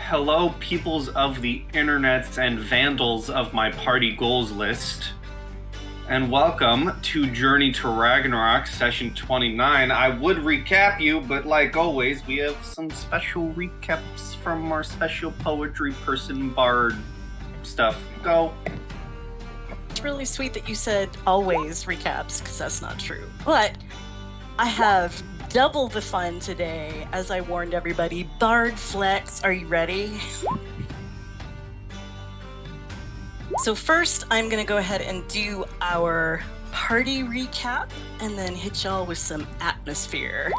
Hello, peoples of the internets and vandals of my party goals list, and welcome to Journey to Ragnarok, session 29. I would recap you, but like always, we have some special recaps from our special poetry person bard stuff. Go. It's really sweet that you said always recaps, because that's not true. But I have double the fun today, as I warned everybody. Bard Flex, are you ready? So first, I'm going to go ahead and do our party recap, and then hit y'all with some atmosphere.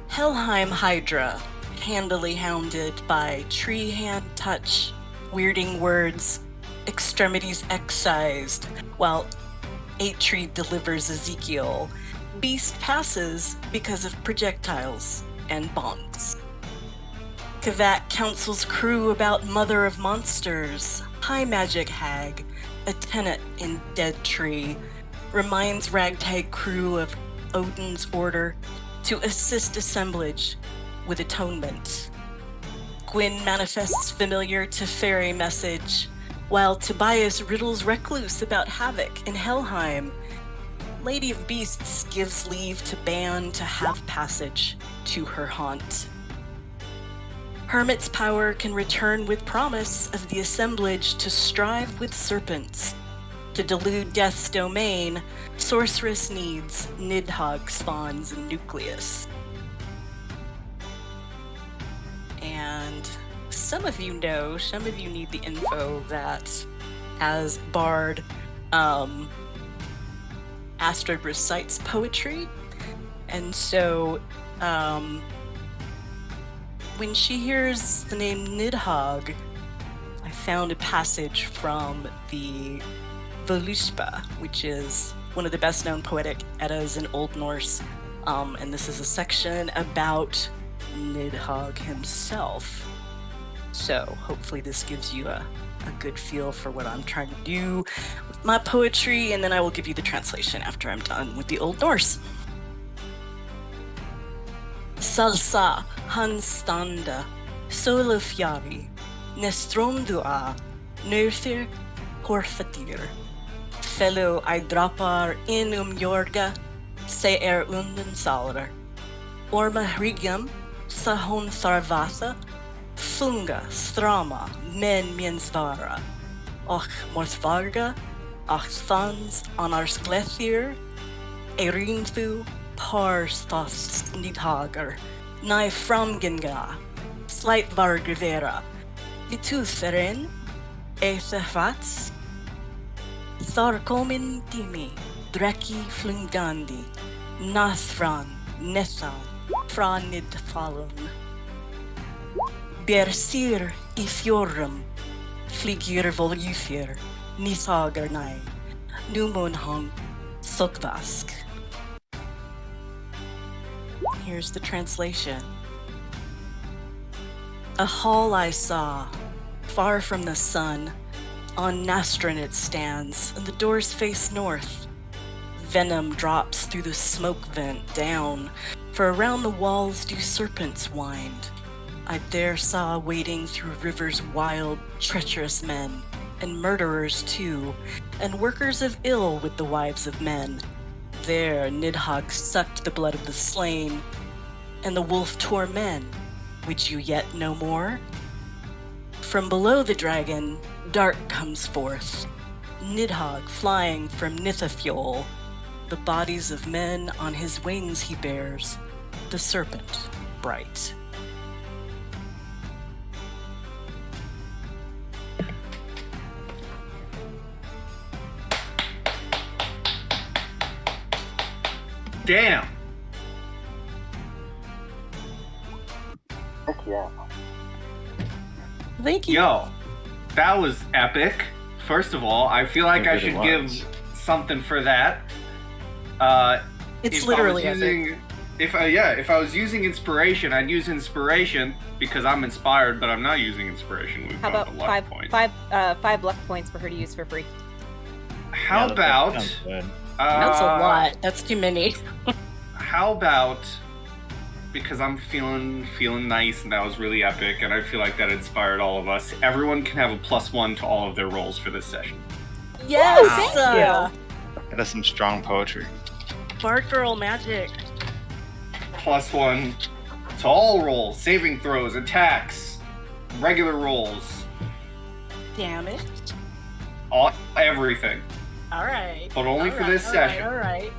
Helheim Hydra, handily hounded by tree hand touch, weirding words, extremities excised, while Atri delivers Ezekiel. Beast passes because of projectiles and bonks. Kavat counsels crew about Mother of Monsters. High Magic Hag, a tenant in Dead Tree, reminds ragtag crew of Odin's order to assist assemblage with atonement. Gwyn manifests familiar to fairy message, while Tobias riddles recluse about havoc in Helheim. Lady of Beasts gives leave to Ban to have passage to her haunt. Hermit's power can return with promise of the assemblage to strive with serpents. To delude death's domain, sorceress needs Nidhogg spawns a nucleus. And some of you know, some of you need the info that as Bard, Astrid recites poetry, and so when she hears the name Nidhogg, I found a passage from the Voluspa, which is one of the best-known poetic eddas in Old Norse, and this is a section about Nidhogg himself. So hopefully this gives you a good feel for what I'm trying to do with my poetry, and then I will give you the translation after I'm done with the Old Norse. Salsa handstanda, solofjari, nestromdua, nurthir, horfatir. Fellow I droppar in jorga, se unden salver. Orma hrigam, sa hon tharvatha, funga, strama, men mensvara. Och morthvarga, ach thans anars glethir, erinthu, parstas nidhagar, nai framgenga, slight vargavera, litutheren, ethefats, tharkomin timi, dreki flungandi, nathran, nethan, franidfalun. Bersir I fjorrum, flyger voljufir, nisagar nej, numonhang, sokvask. Here's the translation. A hall I saw, far from the sun. On Nastrin it stands, and the doors face north. Venom drops through the smoke vent down, for around the walls do serpents wind. I there saw wading through rivers wild, treacherous men, and murderers too, and workers of ill with the wives of men. There Nidhogg sucked the blood of the slain, and the wolf tore men. Would you yet know more? From below the dragon, dark comes forth, Nidhogg flying from Nithafjol. The bodies of men on his wings he bears, the serpent bright. Damn. Heck yeah. Thank you. Yo, that was epic. First of all, I feel like I should give something for that. It's literally epic. If I was using inspiration, I'd use inspiration because I'm inspired, but I'm not using inspiration. How about five luck points for her to use for free? How about? That's a lot. That's too many. How about because I'm feeling nice, and that was really epic, and I feel like that inspired all of us. Everyone can have a +1 to all of their rolls for this session. Yes! Thank you. That is some strong poetry. Bard Girl magic. +1 to all rolls, saving throws, attacks, regular rolls, Damage. everything. Alright. But only for this session. Alright.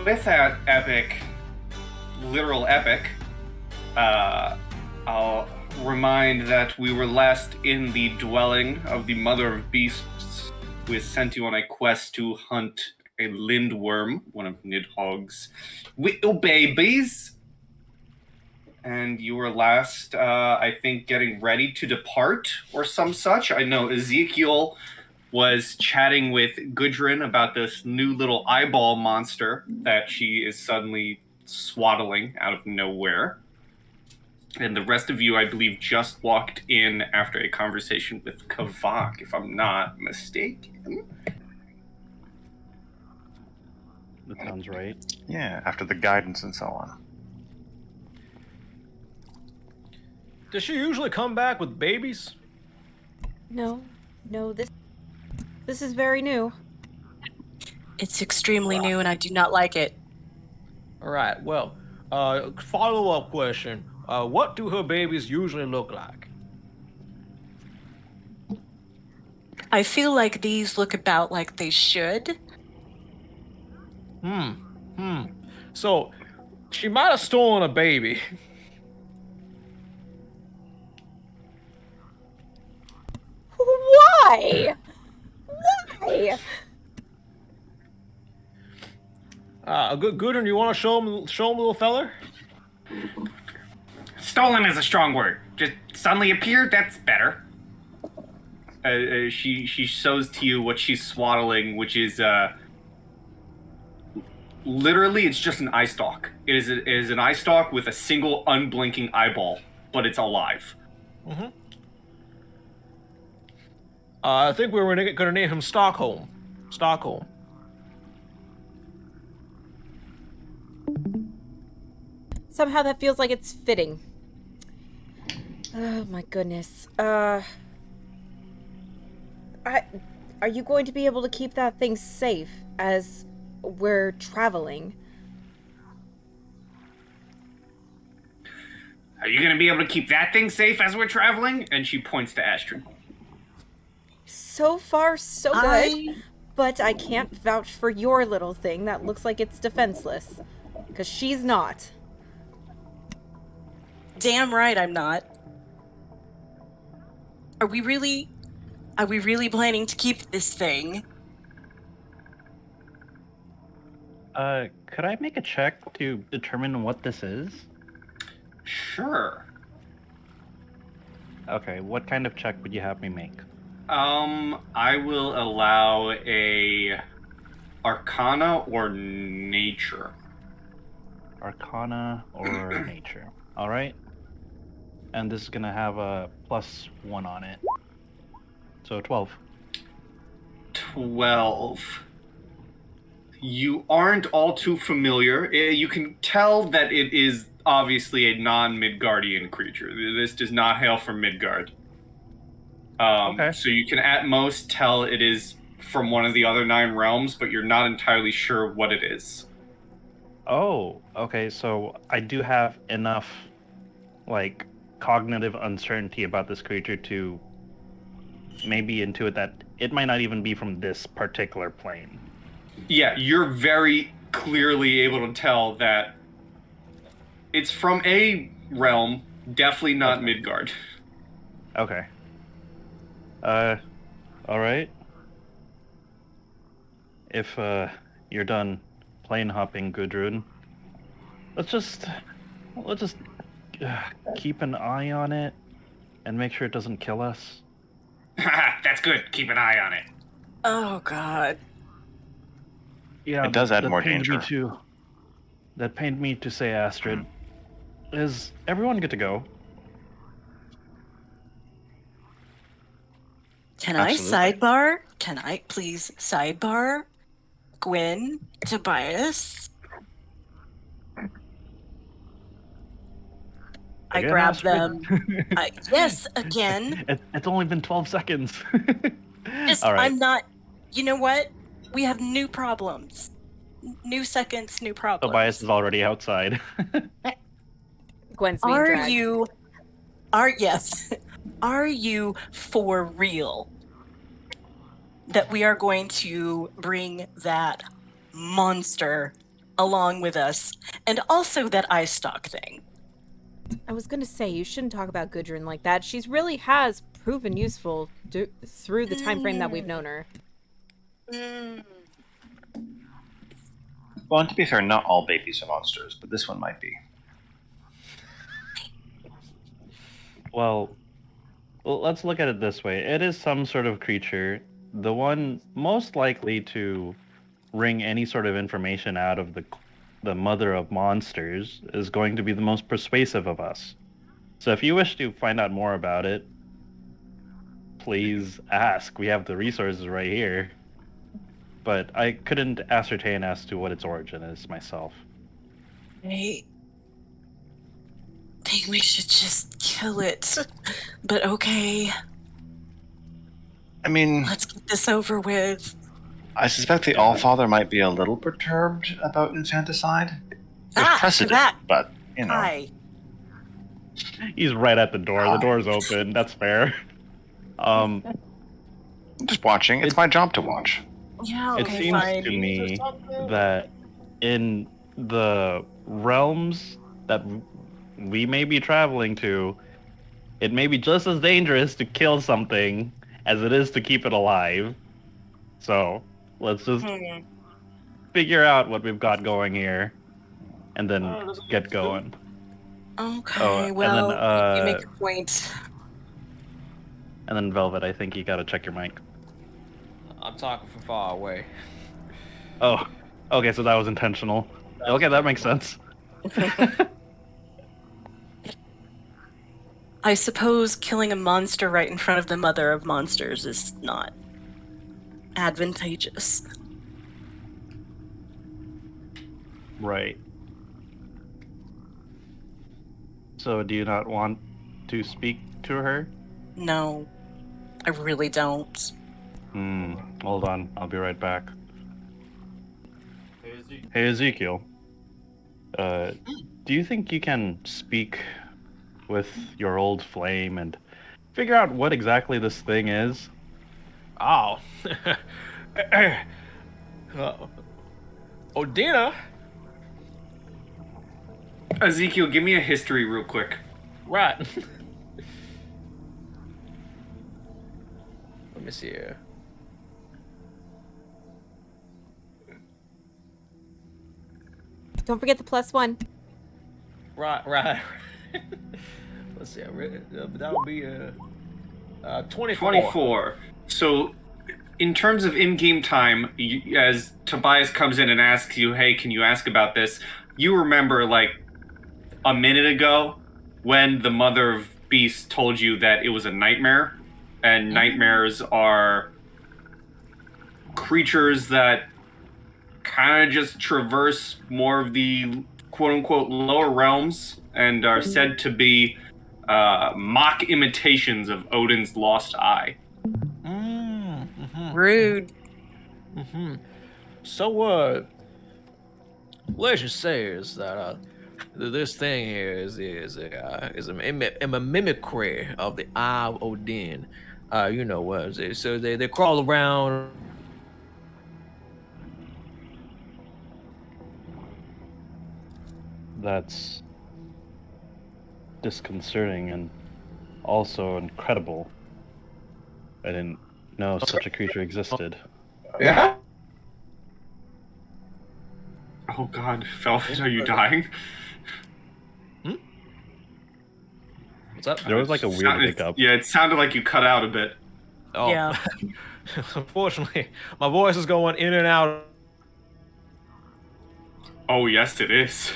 With that epic, literal epic, I'll remind that we were last in the dwelling of the Mother of Beasts, who has sent you on a quest to hunt a Lindworm, one of Nidhogg's little babies. And you were last, I think, getting ready to depart or some such. I know Ezekiel was chatting with Gudrun about this new little eyeball monster that she is suddenly swaddling out of nowhere. And the rest of you, I believe, just walked in after a conversation with Kavak, if I'm not mistaken. That sounds right. Yeah, after the guidance and so on. Does she usually come back with babies? No, this is very new. It's extremely new and I do not like it. Alright, well, follow-up question. What do her babies usually look like? I feel like these look about like they should. So, she might have stolen a baby. Why? Why? Gudrun, you want to show him, little feller? Stolen is a strong word. Just suddenly appeared, that's better. She shows to you what she's swaddling, which is literally it's just an eye stalk. It is an eye stalk with a single unblinking eyeball, but it's alive. Mm-hmm. I think we were gonna name him Stockholm. Stockholm. Somehow that feels like it's fitting. Oh my goodness. Are you going to be able to keep that thing safe as we're traveling? Are you going to be able to keep that thing safe as we're traveling? And she points to Astrid. So far, so good. But I can't vouch for your little thing that looks like it's defenseless. Because she's not. Damn right I'm not. Are we really planning to keep this thing? Could I make a check to determine what this is? Sure. Okay, what kind of check would you have me make? I will allow a Arcana or Nature. Arcana or Nature. Alright. And this is gonna have a +1 on it. So 12. 12. You aren't all too familiar. You can tell that it is obviously a non-Midgardian creature. This does not hail from Midgard. Okay. So you can at most tell it is from one of the other 9 realms, but you're not entirely sure what it is. Oh, okay, so I do have enough, like, cognitive uncertainty about this creature to maybe intuit that it might not even be from this particular plane. Yeah, you're very clearly able to tell that it's from a realm, definitely not Midgard. Okay. Alright. If, you're done plane hopping, Gudrun, let's just keep an eye on it and make sure it doesn't kill us. That's good. Keep an eye on it. Oh god. Yeah, It does add that more pained danger. That pained me to say, Astrid. Is everyone good to go? Can Absolutely. I sidebar? Can I please sidebar? Gwyn, Tobias, I Again, grab Astrid? them. Yes, again. It's only been 12 seconds. Just, All right. I'm not. You know what? We have new problems. New seconds, new problems. Tobias is already outside. Gwen's being Are dragged. you? Yes. Are you for real that we are going to bring that monster along with us, and also that eye stalk thing? I was gonna say, you shouldn't talk about Gudrun like that. She's really has proven useful through the time frame that we've known her. Mm. Well, and to be fair, not all babies are monsters, but this one might be. Well, let's look at it this way. It is some sort of creature. The one most likely to wring any sort of information out of the mother of monsters is going to be the most persuasive of us. So if you wish to find out more about it, please ask. We have the resources right here. But I couldn't ascertain as to what its origin is myself. I think we should just kill it. But okay, I mean, let's get this over with. I suspect the Allfather might be a little perturbed about infanticide. There's precedent, that. but, you know. Hi. He's right at the door. The door's open. That's fair. I'm just watching. It's my job to watch. Yeah, It okay, seems fine. to me that in the realms that we may be traveling to, it may be just as dangerous to kill something as it is to keep it alive. So let's just figure out what we've got going here and then get going. Okay, and well, then, you make a point. And then Velvet, I think you gotta check your mic. I'm talking from far away. Oh, okay, so that was intentional. Okay, that makes sense. I suppose killing a monster right in front of the mother of monsters is not advantageous. Right. So do you not want to speak to her? No, I really don't. Hold on, I'll be right back. Hey Ezekiel. Do you think you can speak with your old flame and figure out what exactly this thing is? Oh. Odina? Ezekiel, give me a history real quick. Right. Let me see here. Don't forget the +1. Right. Let's see. That would be 24. 24. So, in terms of in-game time, as Tobias comes in and asks you, hey, can you ask about this? You remember, like, a minute ago when the Mother of Beasts told you that it was a nightmare. And nightmares are creatures that kind of just traverse more of the quote-unquote lower realms and are said to be mock imitations of Odin's lost eye. Rude. So, legend says that this thing here is a mimicry of the Eye of Odin. You know what? So they crawl around. That's disconcerting and also incredible. I didn't know such a creature existed. Yeah. Oh god, Velvet, are you dying? What's up? There was like a weird hiccup. Yeah, it sounded like you cut out a bit. Oh. Yeah. Unfortunately, my voice is going in and out. Oh, yes, it is.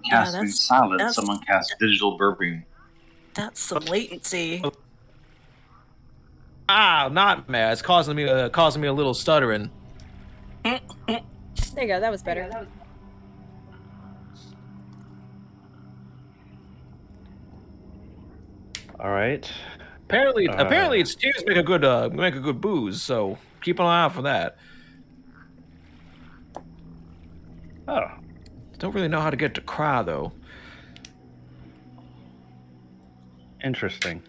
Casting silence, that's- someone cast digital burping. That's some latency. Nightmare. It's causing me a little stuttering. There you go, that was better. All right. Apparently, its tears make a good booze. So keep an eye out for that. Oh, Don't really know how to get to cry though. interesting.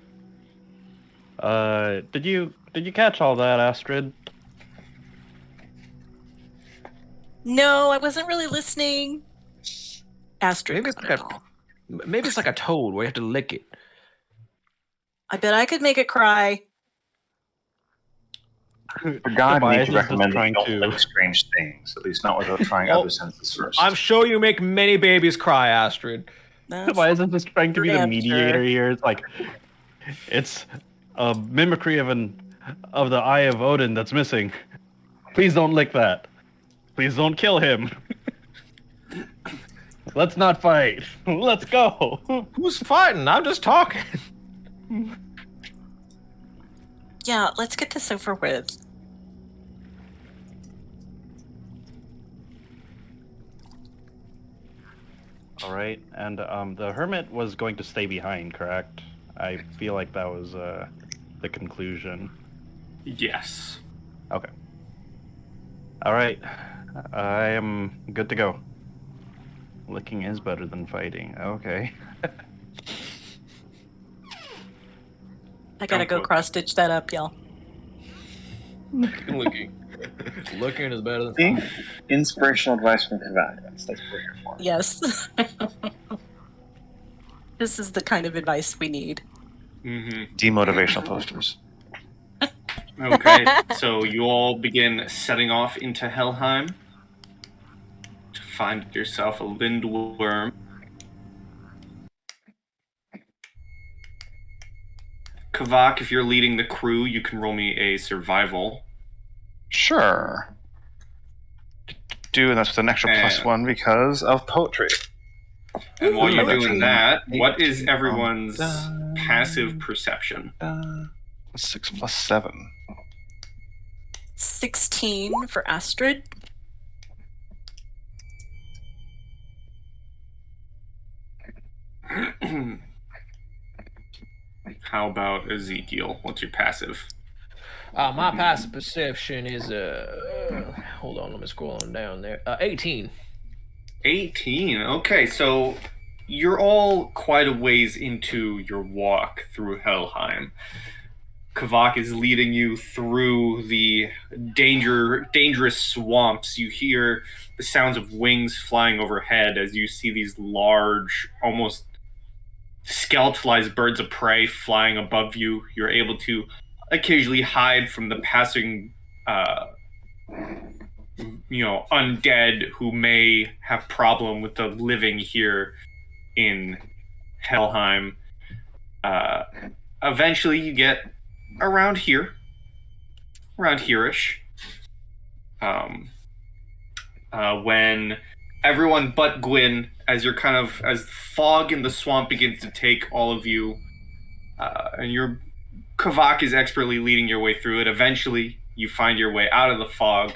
Did you catch all that, Astrid? No, I wasn't really listening. Astrid Maybe got it all. Maybe it's like a toad where you have to lick it. I bet I could make it cry. For God, Tobias need is to just recommend that trying you don't to- lick strange things, at least not without trying Oh, other senses first. I'm sure you make many babies cry, Astrid. That's Why isn't this trying to be the damn mediator sure. here? It's like it's a mimicry of the Eye of Odin that's missing. Please don't lick that. Please don't kill him. Let's not fight. Let's go. Who's fighting? I'm just talking. Yeah, let's get this over with. All right, and the hermit was going to stay behind, correct? I feel like that was the conclusion. Yes. Okay. All right, I am good to go. Licking is better than fighting. Okay. I gotta go cross-stitch that up, y'all. Looking is better than See? Inspirational advice from Kavak. That's what we're here for. Yes. This is the kind of advice we need. Mm-hmm. Demotivational posters. Okay, so you all begin setting off into Helheim to find yourself a Lindworm. Kavak, if you're leading the crew, you can roll me a survival. Sure. And that's with an extra +1 because of poetry. And while you're Ooh. doing that, what is 18, everyone's passive perception? 6 + 7. 16 for Astrid. How about Ezekiel? What's your passive? my passive perception is hold on, let me scroll on down there. 18. 18. Okay, so you're all quite a ways into your walk through Helheim. Kavak is leading you through the dangerous swamps. You hear the sounds of wings flying overhead as you see these large, almost skeletalized birds of prey flying above you. You're able to occasionally hide from the passing undead who may have problem with the living here in Helheim. Eventually you get around here-ish, when everyone but Gwyn, as fog in the swamp begins to take all of you, and your Kavak is expertly leading your way through it. Eventually you find your way out of the fog,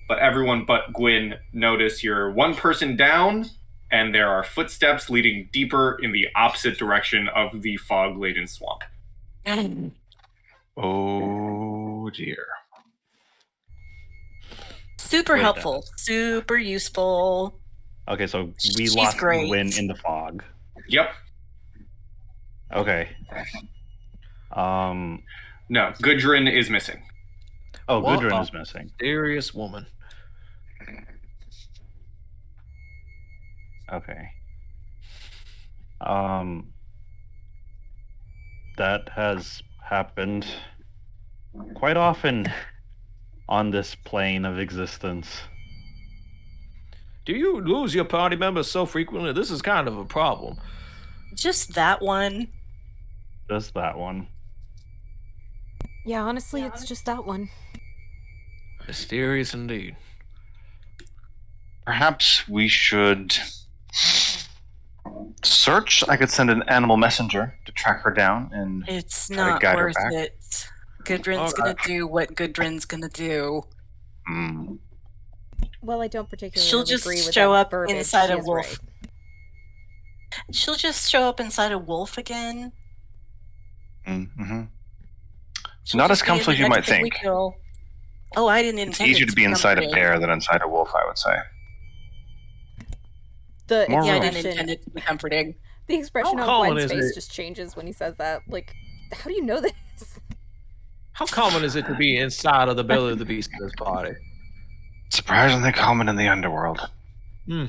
but everyone but Gwyn notice you're one person down, and there are footsteps leading deeper in the opposite direction of the fog-laden swamp. Oh dear. Super Wait, helpful, super useful. Okay, so we She's lost great. Gwyn in the fog. Yep. Okay. No, Gudrun is missing. Oh, What Gudrun a is missing. Mysterious woman. Okay. That has happened quite often on this plane of existence. Do you lose your party members so frequently? This is kind of a problem. Just that one. Just that one. Yeah, honestly, it's just that one. Mysterious indeed. Perhaps we should search. I could send an animal messenger to track her down and It's Try to not guide her worth back. it. Gudrun's All gonna do what Gudrun's gonna do. Well, I don't particularly She'll just agree with show that up verbiage. inside She a is wolf. right. She'll just show up inside a wolf again. Mm-hmm. She'll Not just as be in comfortable the as you might next thing we think. kill. Oh, I didn't It's intend easier it to be inside a comforting. bear than inside a wolf, I would say. The More Yeah, I room. didn't intend it to be comforting. The expression How on common Gwen's is face it? just changes when he says that. Like, how do you know this? How common is it to be inside of the belly of the beast at this party? Surprisingly common in the underworld. Hmm.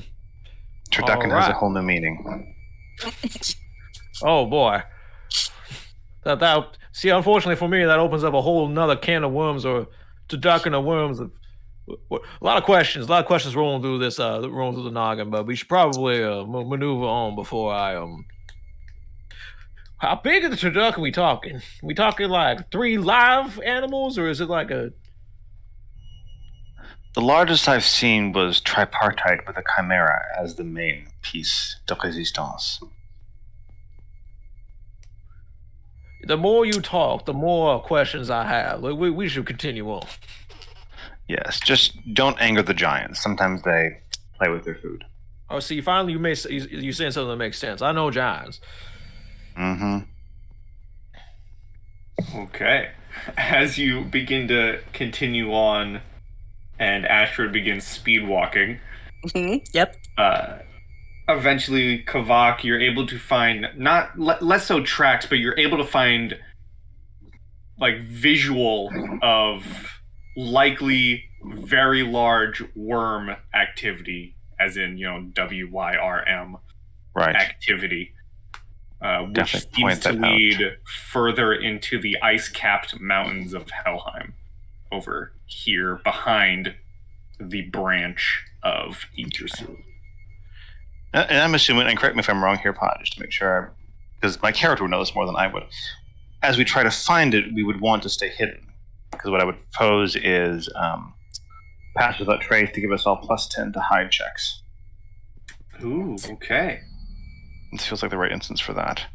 Turducken has a Alright. whole new meaning. Oh boy. That see, unfortunately for me, that opens up a whole nother can of worms, or turducken of worms. A lot of questions rolling through this, rolling through the noggin. But we should probably maneuver on before I How big of the turducken we talking? We talking like 3 live animals, or is it like a? The largest I've seen was tripartite with a chimera as the main piece de résistance. The more you talk, the more questions I have. Like, we should continue on. Yes, just don't anger the giants. Sometimes they play with their food. Oh, see, finally you saying something that makes sense. I know giants. Mm-hmm. Okay. As you begin to continue on and Astrid begins speed walking, Yep. eventually, Kavak, you're able to find less so tracks, but you're able to find like visual of likely very large worm activity, as in WYRM Right. activity, which Definitely seems point to that lead out. further into the ice-capped mountains of Helheim, over here behind the branch of Yggdrasil. And I'm assuming, and correct me if I'm wrong here, Pod, just to make sure, because my character would know this more than I would. As we try to find it, we would want to stay hidden. Because what I would propose is pass without trace to give us all +10 to hide checks. Ooh, okay. This feels like the right instance for that.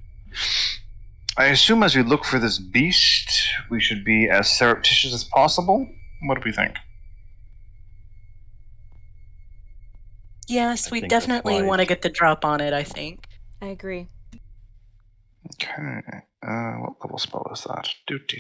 I assume as we look for this beast, we should be as surreptitious as possible. What do we think? Yes, I we think that's definitely wise. want to get the drop on it, I think. I agree. Okay. What level spell is that? Doot.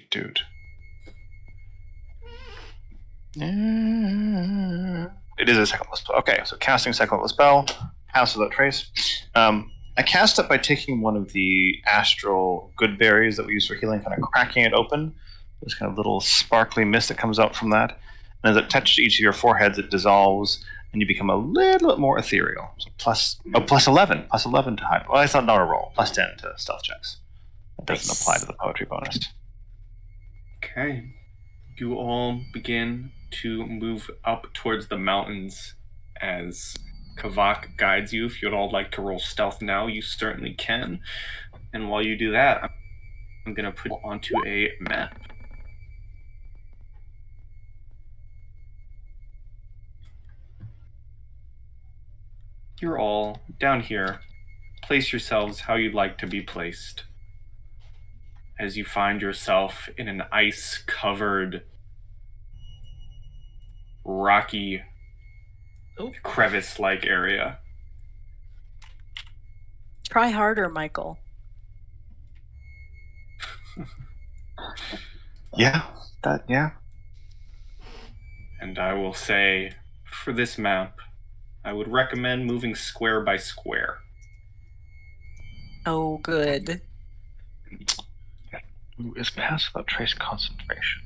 It is a second level spell. Okay, so casting second level spell, pass without trace. I cast it by taking one of the astral good berries that we use for healing, kind of cracking it open. There's kind of little sparkly mist that comes out from that. And as it touches each of your foreheads, it dissolves, and you become a little bit more ethereal. So plus 11 to hide. Well, that's not a roll. +10 to stealth checks. That doesn't Nice. apply to the poetry bonus. Okay. You all begin to move up towards the mountains as Kavak guides you. If you'd all like to roll stealth now, you certainly can. And while you do that, I'm going to put you onto a map. You're all down here. Place yourselves how you'd like to be placed. As you find yourself in an ice-covered, rocky, crevice-like area. Try harder, Michael. Yeah. And I will say, for this map, I would recommend moving square by square. Oh, good. Ooh, is pass without trace concentration?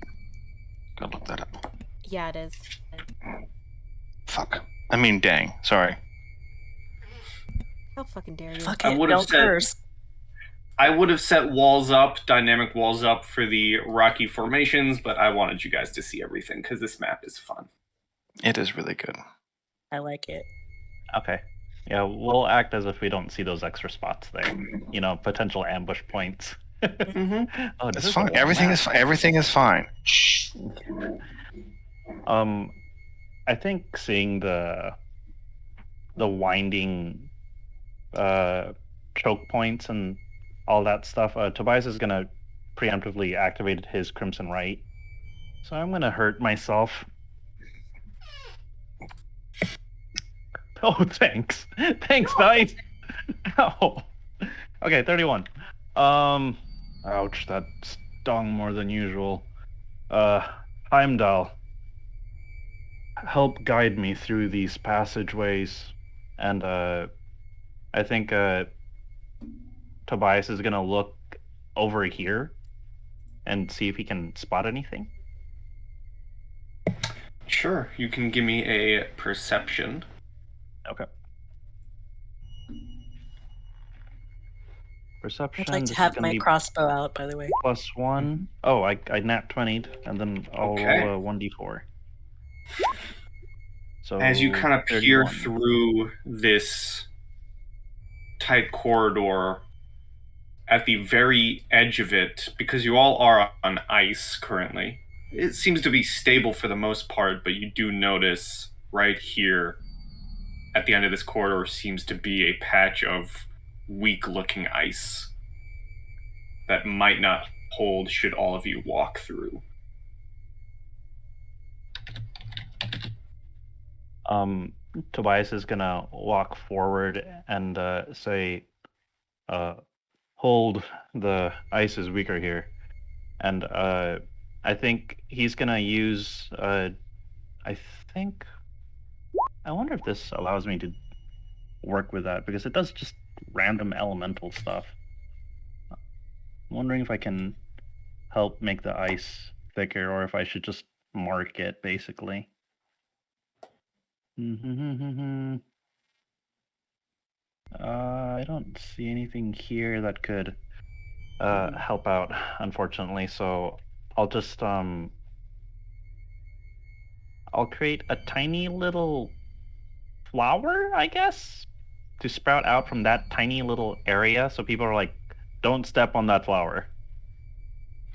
Gotta look that up. Yeah, it is. Fuck. I mean, dang. Sorry. How fucking dare you? Fuck I it, would've don't said- curse. I would have set walls up, dynamic walls up for the rocky formations, but I wanted you guys to see everything because this map is fun. It is really good. I like it. Okay. Yeah, we'll act as if we don't see those extra spots there. Potential ambush points. Mm-hmm. Oh, this It's is fine. a long Everything map. is everything is fine. Shh. I think seeing the winding choke points and all that stuff, Tobias is gonna preemptively activate his Crimson Right. So I'm gonna hurt myself. Oh, thanks. Thanks, dice. Ow. Okay, 31. Ouch, that stung more than usual. Heimdall, help guide me through these passageways. And, I think, Tobias is gonna look over here and see if he can spot anything. Sure, you can give me a perception. Okay. Perception. I'd like this to is have gonna my be crossbow out, by the way. +1. Oh, I nat 20'd, and then I'll Okay. roll a 1d4. So As you kind of peer 31. through this tight corridor, at the very edge of it, because you all are on ice currently, it seems to be stable for the most part, but you do notice right here at the end of this corridor seems to be a patch of weak-looking ice that might not hold should all of you walk through. Tobias is gonna walk forward and say, hold, the ice is weaker here. And I think he's gonna use, I wonder if this allows me to work with that, because it does just random elemental stuff. I'm wondering if I can help make the ice thicker, or if I should just mark it, basically. I don't see anything here that could help out, unfortunately, so I'll just I'll create a tiny little flower, I guess, to sprout out from that tiny little area, so people are like, don't step on that flower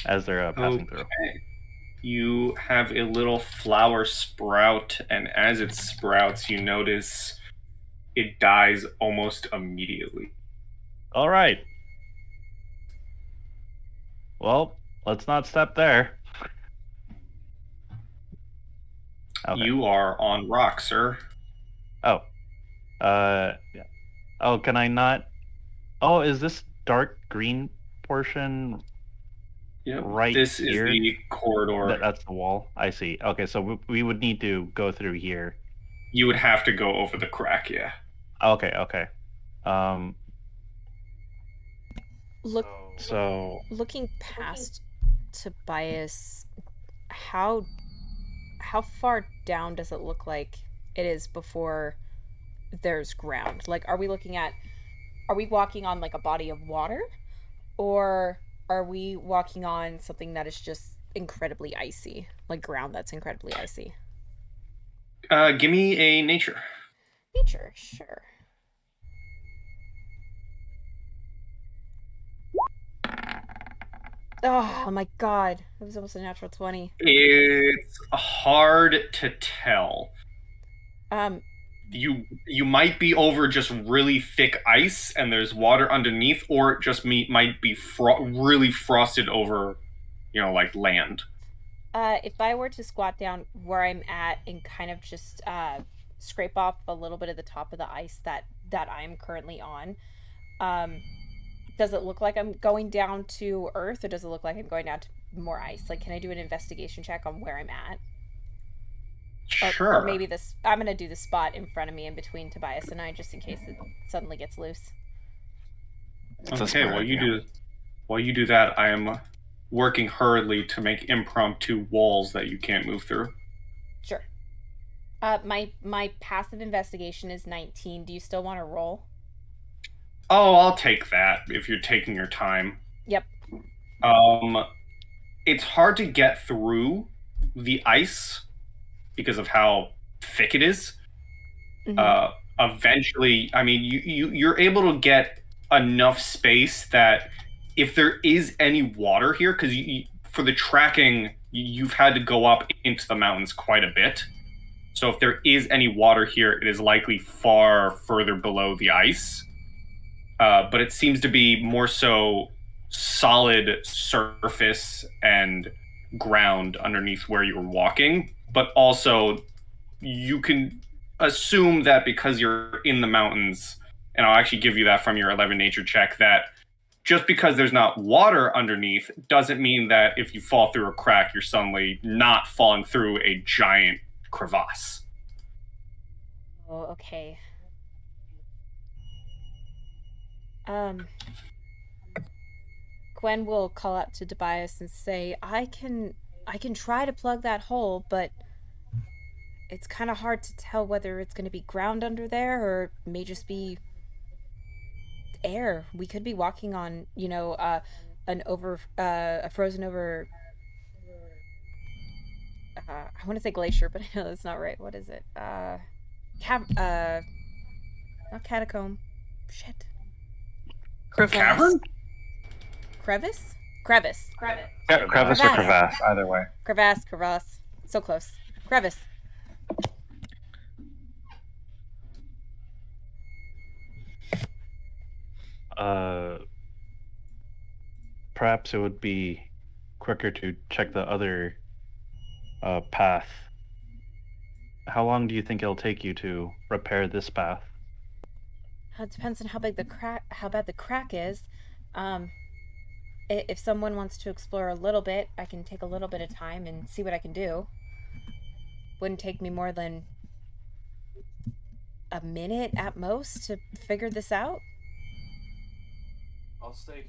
as they're passing through. You have a little flower sprout, and as it sprouts, you notice it dies almost immediately. All right. Well, let's not step there. Okay. You are on rock, sir. Oh. Yeah. Oh, can I not? Oh, is this dark green portion Yep. right This here? is the corridor. That's the wall. I see. Okay, so we would need to go through here. You would have to go over the crack, yeah. Okay. Looking past Tobias, how far down does it look like it is before there's ground? Like, are we walking on like a body of water, or are we walking on something that is just incredibly icy, like ground that's incredibly icy? Give me a nature. Nature, sure. Oh my god, it was almost a natural 20. It's hard to tell. You might be over just really thick ice and there's water underneath, or it just might be really frosted over, like land. If I were to squat down where I'm at and kind of just scrape off a little bit of the top of the ice that I'm currently on, does it look like I'm going down to earth, or does it look like I'm going down to more ice? Like, can I do an investigation check on where I'm at? Sure. Or maybe I'm going to do the spot in front of me in between Tobias and I, just in case it suddenly gets loose. Okay, while you do that, I am working hurriedly to make impromptu walls that you can't move through. Sure. My passive investigation is 19. Do you still want to roll? Oh, I'll take that if you're taking your time. Yep. It's hard to get through the ice because of how thick it is. Mm-hmm. Eventually, I mean, you're able to get enough space that if there is any water here, because for the tracking, you've had to go up into the mountains quite a bit. So if there is any water here, it is likely far further below the ice. But it seems to be more so solid surface and ground underneath where you're walking. But also, you can assume that because you're in the mountains, and I'll actually give you that from your 11 nature check, that just because there's not water underneath doesn't mean that if you fall through a crack, you're suddenly not falling through a giant crevasse. Oh, okay. Gwen will call out to Tobias and say, I can try to plug that hole, but it's kind of hard to tell whether it's going to be ground under there or it may just be air. We could be walking on, a frozen over. I want to say glacier, but I know that's not right. What is it? Not catacomb. Shit. Cavern? Crevice? Yeah, crevice or crevasse, either way. Crevasse. So close. Crevice. Perhaps it would be quicker to check the other path. How long do you think it'll take you to repair this path? It depends on how bad the crack is. If someone wants to explore a little bit, I can take a little bit of time and see what I can do. Wouldn't take me more than a minute at most to figure this out.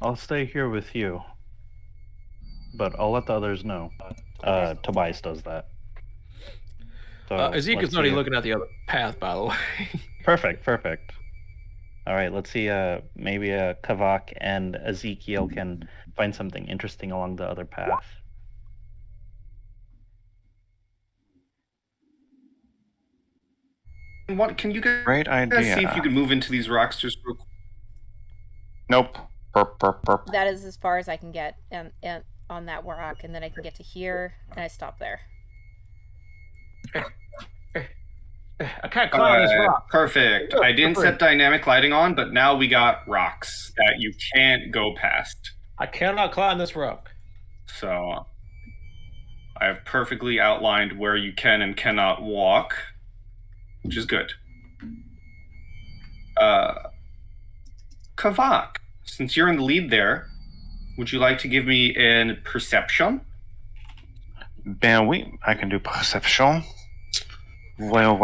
I'll stay here with you, but I'll let the others know. Tobias does that. So Ezekiel's not even looking at the other path, by the way. Perfect. All right, let's see. Maybe Kavak and Ezekiel can find something interesting along the other path. What can you guys Great idea. see if you can move into these rocks just real quick? Nope. Burp. That is as far as I can get on that rock, and then I can get to here, and I stop there. I can't climb this rock. Perfect. I didn't set dynamic lighting on, but now we got rocks that you can't go past. I cannot climb this rock. So I have perfectly outlined where you can and cannot walk, which is good. Kavak, since you're in the lead there, would you like to give me a perception? Ben oui, I can do perception. Well.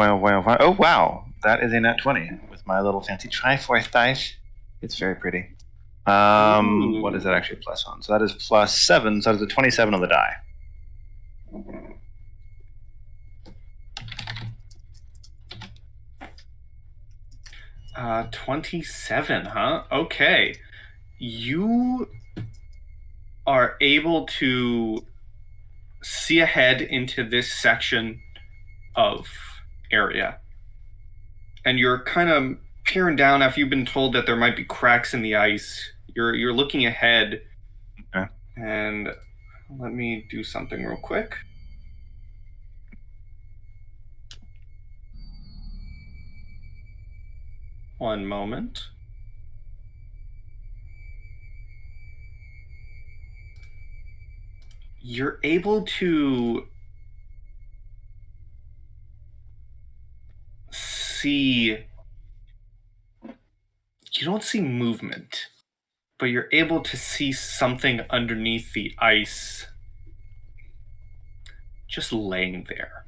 Oh, wow. That is a nat 20 with my little fancy Triforce dice. It's very pretty. Ooh. What is that actually plus on? So that is plus 7, so that is a 27 on the die. 27, huh? Okay. You are able to see ahead into this section of area. And you're kind of peering down after you've been told that there might be cracks in the ice. You're looking ahead. Okay. And let me do something real quick. One moment. You're able to see. You don't see movement, but you're able to see something underneath the ice just laying there.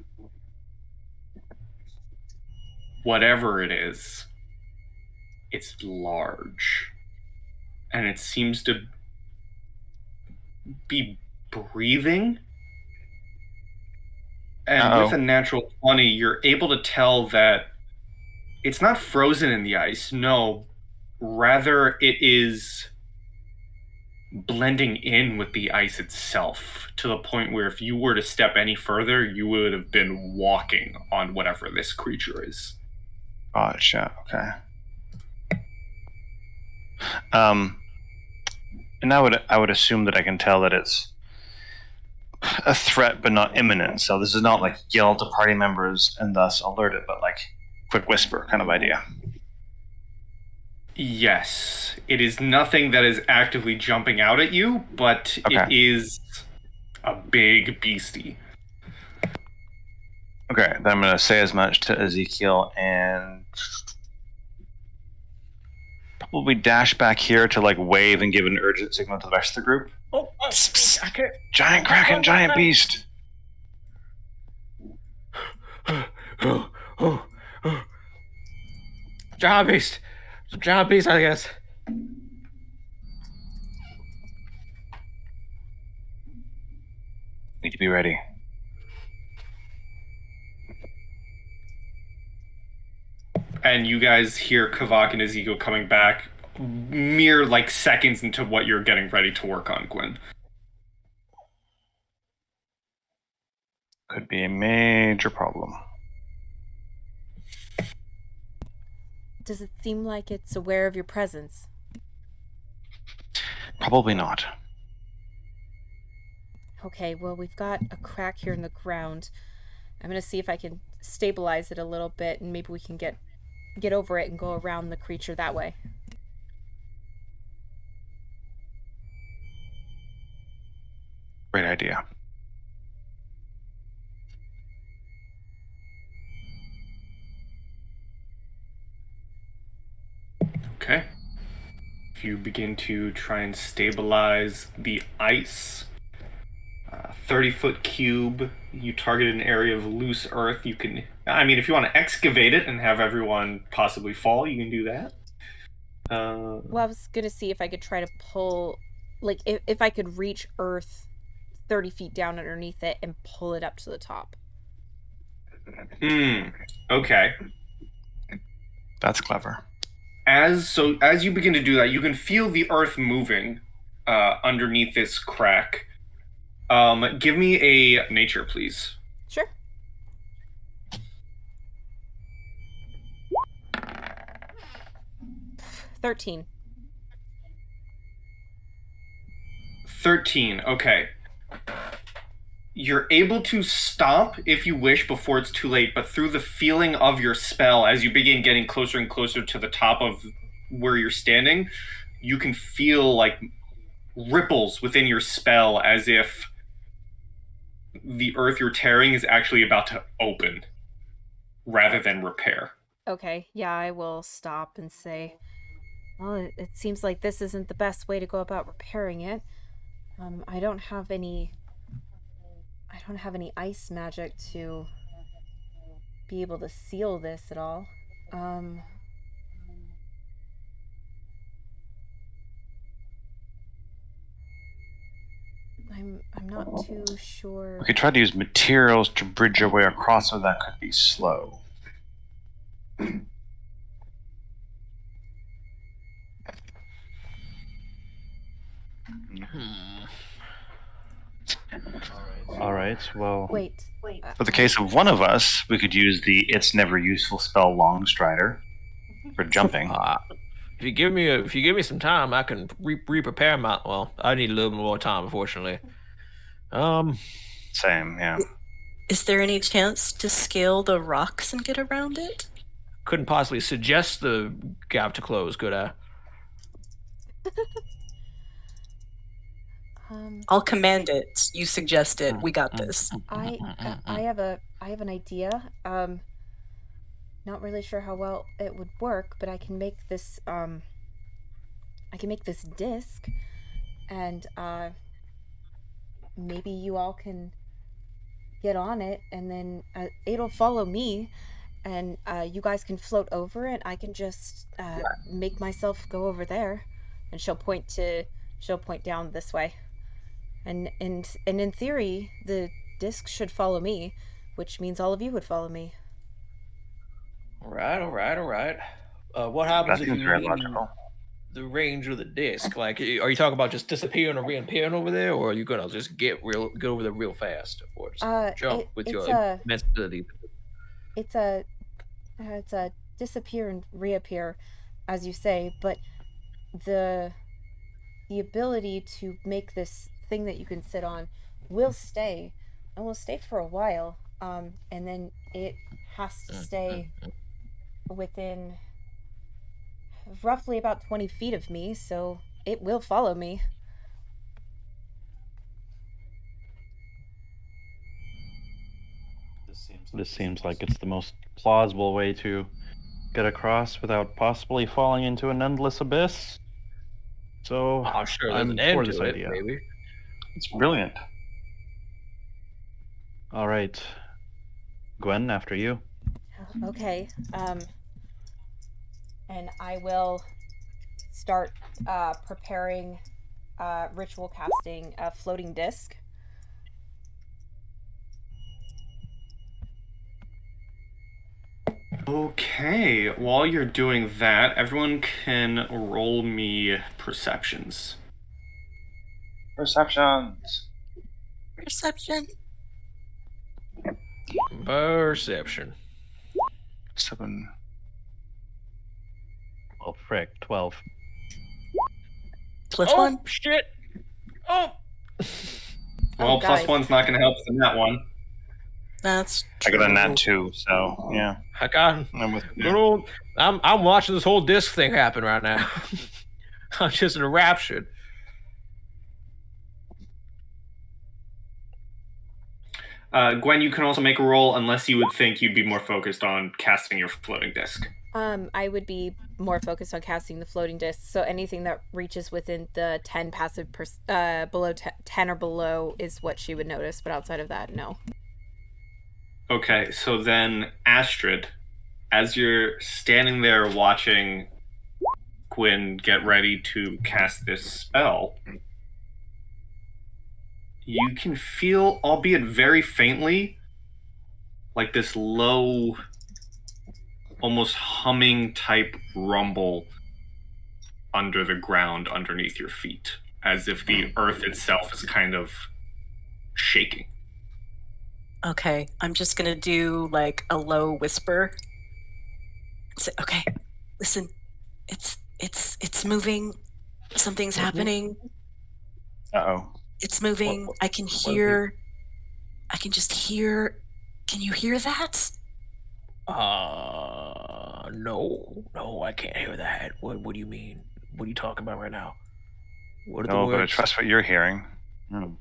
Whatever it is, it's large. And it seems to be breathing. And with a natural 20, you're able to tell that it's not frozen in the ice. No, rather it is blending in with the ice itself to the point where if you were to step any further, you would have been walking on whatever this creature is. Gotcha. Okay. And I would assume that I can tell that it's a threat but not imminent. So this is not like yell to party members and thus alert it, but like quick whisper kind of idea. Yes, it is nothing that is actively jumping out at you, but Okay. It is a big beastie. Okay, then I'm going to say as much to Ezekiel and probably dash back here to like wave and give an urgent signal to the rest of the group. Oh, I can't. Giant kraken, giant beast. Giant beast. Giant beast, I guess. Need to be ready. And you guys hear Kavak and Ezekiel coming back mere like seconds into what you're getting ready to work on, Gwyn. Could be a major problem. Does it seem like it's aware of your presence? Probably not. Okay, well, we've got a crack here in the ground. I'm gonna see if I can stabilize it a little bit, and maybe we can get over it and go around the creature that way. Great idea. Okay. If you begin to try and stabilize the ice, 30-foot cube, you target an area of loose earth. You can, I mean, if you want to excavate it and have everyone possibly fall, you can do that. Well, I was gonna see if I could try to pull, like, if I could reach earth 30 feet down underneath it and pull it up to the top. Okay. That's clever. As you begin to do that, you can feel the earth moving underneath this crack. Give me a nature, please. Sure. $13. 13. Okay. You're able to stop if you wish before it's too late, but through the feeling of your spell, as you begin getting closer and closer to the top of where you're standing, you can feel like ripples within your spell as if the earth you're tearing is actually about to open rather than repair. Okay, yeah, I will stop and say, well, it seems like this isn't the best way to go about repairing it. I don't have any ice magic to be able to seal this at all. I'm not too sure. We could try to use materials to bridge our way across, so that could be slow. All right. Well, Wait. For the case of one of us, we could use the It's Never Useful spell Longstrider for jumping. If you give me some time, I can re-prepare my. Well, I need a little more time, unfortunately. Same, yeah. Is there any chance to scale the rocks and get around it? Couldn't possibly suggest the gap to close, could I? I'll command it. You suggest it. We got this. I have an idea. Not really sure how well it would work, but I can make this disc, and maybe you all can get on it, and then it'll follow me, and you guys can float over it. I can just make myself go over there, and she'll point down this way. And in theory, the disc should follow me, which means all of you would follow me. All right. What happens That if seems you very leave logical. the range of the disc? Like, are you talking about just disappearing or reappearing over there, or are you gonna just get over there real fast, or just jump with your immense ability? It's a disappear and reappear, as you say, but the ability to make this thing that you can sit on will stay, and will stay for a while, and then it has to stay within roughly about 20 feet of me, so it will follow me. This seems like it's the most plausible way to get across without possibly falling into an endless abyss. So I'm sure there's I'm an end for to this it, idea. maybe. It's brilliant. All right, Gwen, after you. Okay. And I will start preparing ritual casting a floating disc. Okay, while you're doing that, everyone can roll me perceptions. Perceptions. Perception. Perception. 7. Well, frick, 12. Plus Oh, one. shit! Oh! Well, plus guys. one's not going to help us in that one. That's I true. got a nat 2, so yeah. I got I'm with you. good old. I'm watching this whole disc thing happen right now. I'm just enraptured. Gwen, you can also make a roll unless you would think you'd be more focused on casting your floating disc. I would be more focused on casting the floating disc, so anything that reaches within the 10 passive below 10 or below is what she would notice, but outside of that, no. Okay, so then Astrid, as you're standing there watching Gwen get ready to cast this spell, you can feel, albeit very faintly, like this low, almost humming type rumble under the ground underneath your feet, as if the earth itself is kind of shaking. Okay, I'm just gonna do like a low whisper. Say, okay, listen, it's moving. Something's happening. Uh-oh. It's moving. I can hear. I can just hear. Can you hear that? No, I can't hear that. What do you mean? What are you talking about right now? What are No, the but I words? trust what you're hearing. Hmm.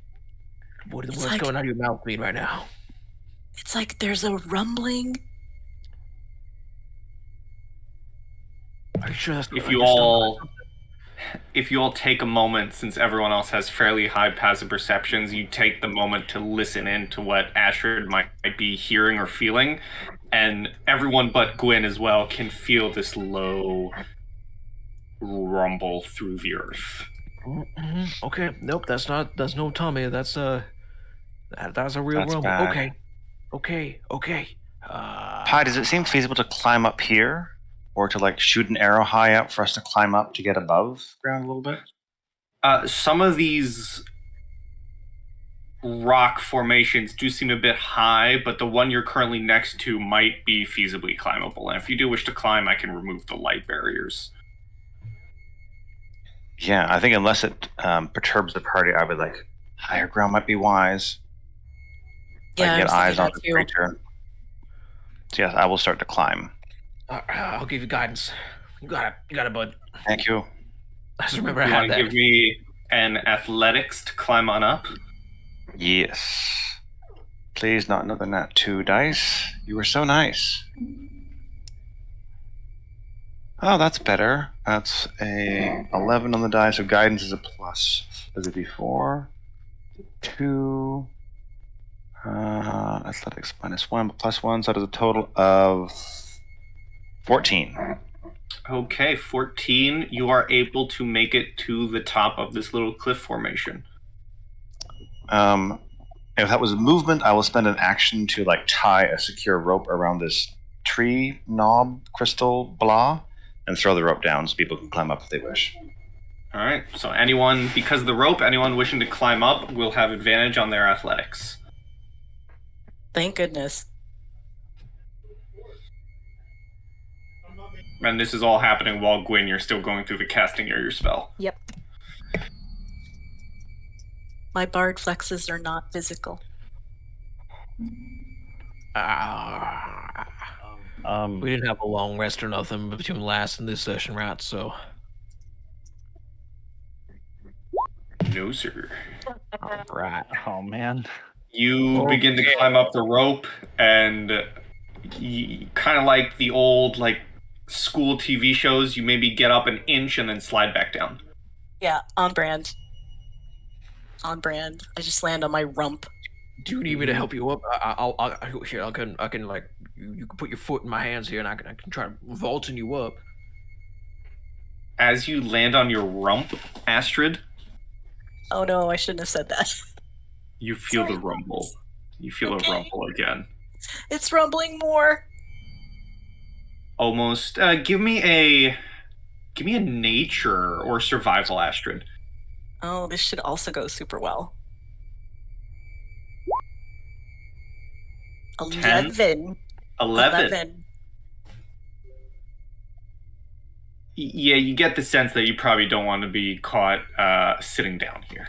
What are the It's words like- going out of your mouth mean right now? It's like there's a rumbling. Are you sure that's If you all take a moment, since everyone else has fairly high passive perceptions, you take the moment to listen in to what Astrid might be hearing or feeling, and everyone but Gwen as well can feel this low rumble through the earth. Mm-hmm. Okay, nope, that's no tummy. That's a real That's rumble. bad. Okay. Pi, does it seem feasible to climb up here? Or to like shoot an arrow high up for us to climb up to get above ground a little bit? Some of these rock formations do seem a bit high, but the one you're currently next to might be feasibly climbable. And if you do wish to climb, I can remove the light barriers. Yeah, I think unless it perturbs the party, I would like higher ground might be wise. Yeah, I I get was eyes thinking on that the too. creature. So yes, I will start to climb. I'll give you guidance. You got it, bud. Thank you. I just remember I You had want to that. give me an athletics to climb on up? Yes. Please, not another nat 2 dice. You were so nice. Oh, that's better. That's a 11 on the die, so guidance is a plus. Does it be 4? 2. Athletics minus 1, but plus 1, so that is a total of 14. Okay, 14. You are able to make it to the top of this little cliff formation. If that was a movement, I will spend an action to like tie a secure rope around this tree knob crystal blah and throw the rope down so people can climb up if they wish. All right, so anyone, because of the rope, anyone wishing to climb up will have advantage on their athletics. Thank goodness. And this is all happening while, Gwyn, you're still going through the casting of your spell. Yep. My bard flexes are not physical. We didn't have a long rest or nothing between last and this session, right? So. No, sir. All right. Oh man. You begin to climb up the rope, and kind of like the old school TV shows, you maybe get up an inch and then slide back down. Yeah, on brand. On brand. I just land on my rump. Do you need me to help you up? Here, I can you can put your foot in my hands here, and I can try vaulting you up. As you land on your rump, Astrid, Oh no, I shouldn't have said that. you feel Sorry. the rumble. You feel Okay. a rumble again. It's rumbling more. Almost. Give me a nature or survival, Astrid. Oh, this should also go super well. 10? 11. 11. Yeah, you get the sense that you probably don't want to be caught sitting down here.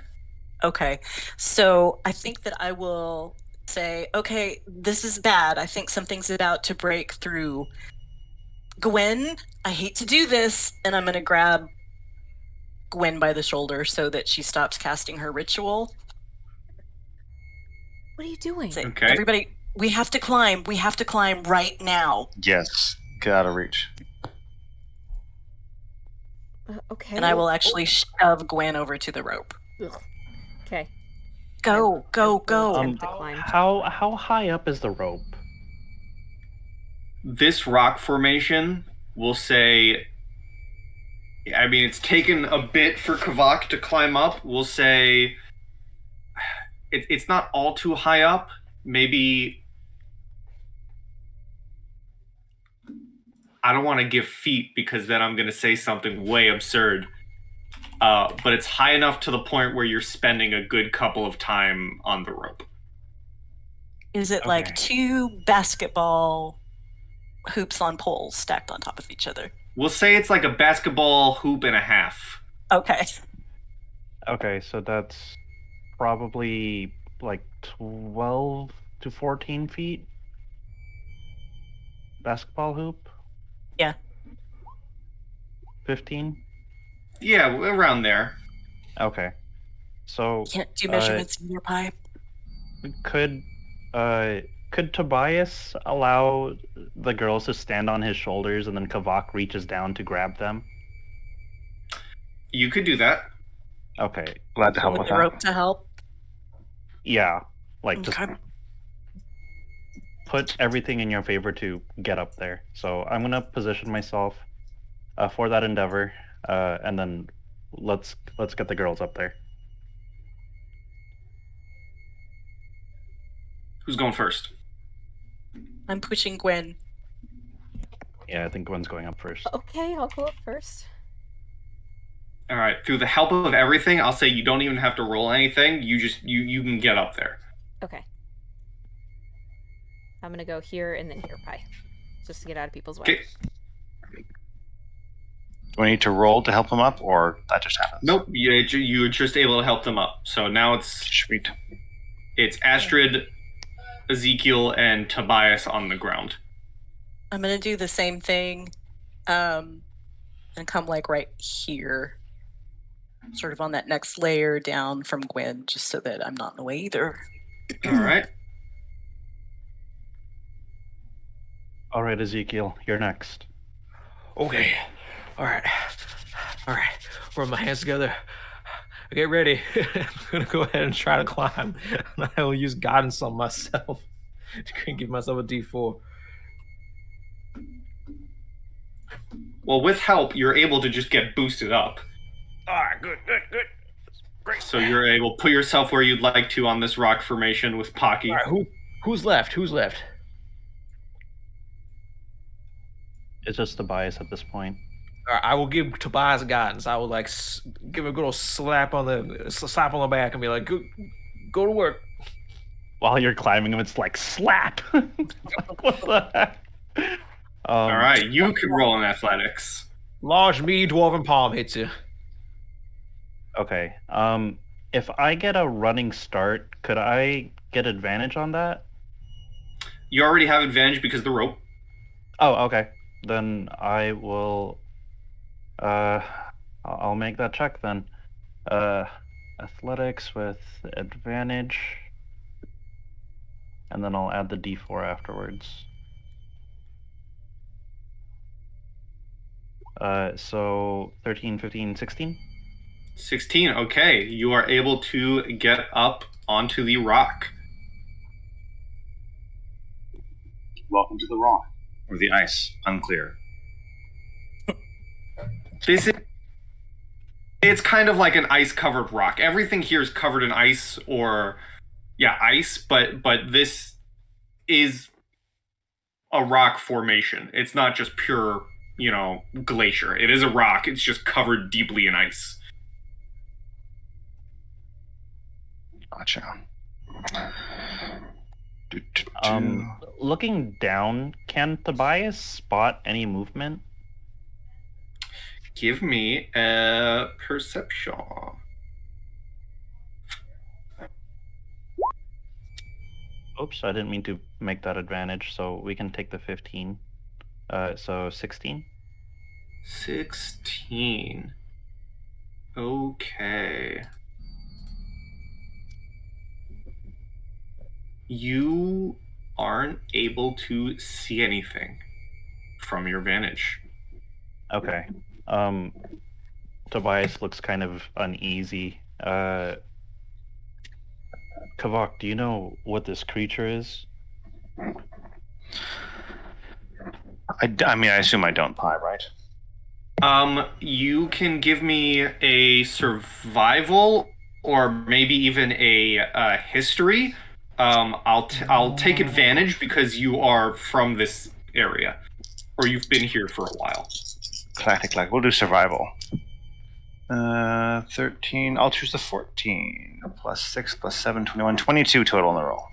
Okay, so I think that I will say, okay, this is bad. I think something's about to break through. Gwen, I hate to do this, and I'm going to grab Gwen by the shoulder so that she stops casting her ritual. What are you doing? Say, Okay. everybody, we have to climb. We have to climb right now. Yes. Get out of reach. Okay. And I will actually shove Gwen over to the rope. Ugh. Okay. Go, go, go. Attempt to climb. How high up is the rope? This rock formation, we'll say, I mean, it's taken a bit for Kavak to climb up. We'll say it's not all too high up. Maybe, I don't want to give feet because then I'm going to say something way absurd. But it's high enough to the point where you're spending a good couple of time on the rope. Is it like 2 basketball hoops on poles stacked on top of each other? We'll say it's like a basketball hoop and a half. Okay. Okay, so that's probably like 12 to 14 feet. Basketball hoop? Yeah. 15? Yeah, around there. Okay. So Can't do measurements in your pipe. could Tobias allow the girls to stand on his shoulders and then Kavak reaches down to grab them? You could do that. Okay. Glad to help With with the that. rope to help. Yeah. Like just Okay. put everything in your favor to get up there. So I'm gonna position myself for that endeavor, and then let's get the girls up there. Who's going first? I'm pushing Gwen. Yeah, I think Gwen's going up first. Okay, I'll go up first. All right. Through the help of everything, I'll say you don't even have to roll anything. You just you can get up there. Okay. I'm gonna go here and then here, Pie. Just to get out of people's way. Okay. Do I need to roll to help him up, or that just happens? Nope. You're just able to help them up. So now it's Sweet. Astrid, Ezekiel, and Tobias on the ground. I'm gonna do the same thing, and come like right here, sort of on that next layer down from Gwen, just so that I'm not in the way either. All right. All right, Ezekiel, you're next. Okay. All right. Rub my hands together. Get ready. I'm gonna go ahead and try to climb. I will use guidance on myself to give myself a D4. Well, with help, you're able to just get boosted up. All right. Good. Great. So you're able to put yourself where you'd like to on this rock formation with Pocky. All right. Who's left? It's just Tobias at this point. All right, I will give Tobias guidance. I will give him a good old slap on the back and be like, "Go to work." While you're climbing him, it's like slap. What the heck? All right, you can roll in athletics. Large, me, dwarven palm hits you. Okay. If I get a running start, could I get advantage on that? You already have advantage because of the rope. Oh, okay. Then I will. I'll make that check then. Athletics with advantage. and then I'll add the d4 afterwards. So 13, 15, 16? 16. Okay, you are able to get up onto the rock. Welcome to the rock. Or the ice. Unclear. This is... It's kind of like an ice-covered rock. Everything here is covered in ice or... Yeah, ice, but this is a rock formation. It's not just pure, glacier. It is a rock. It's just covered deeply in ice. Gotcha. Looking down, can Tobias spot any movement? Give me a perception. Oops, I didn't mean to make that advantage, so we can take the 15. So 16? 16. Okay. You aren't able to see anything from your vantage. Okay. Tobias looks kind of uneasy. Kavak, do you know what this creature is? I mean, I assume I don't pie, right? You can give me a survival or maybe even a history. I'll take advantage because you are from this area, or you've been here for a while. Clack. We'll do survival. 13. I'll choose the 14. Plus 6, plus 7, 21. 22 total in the roll.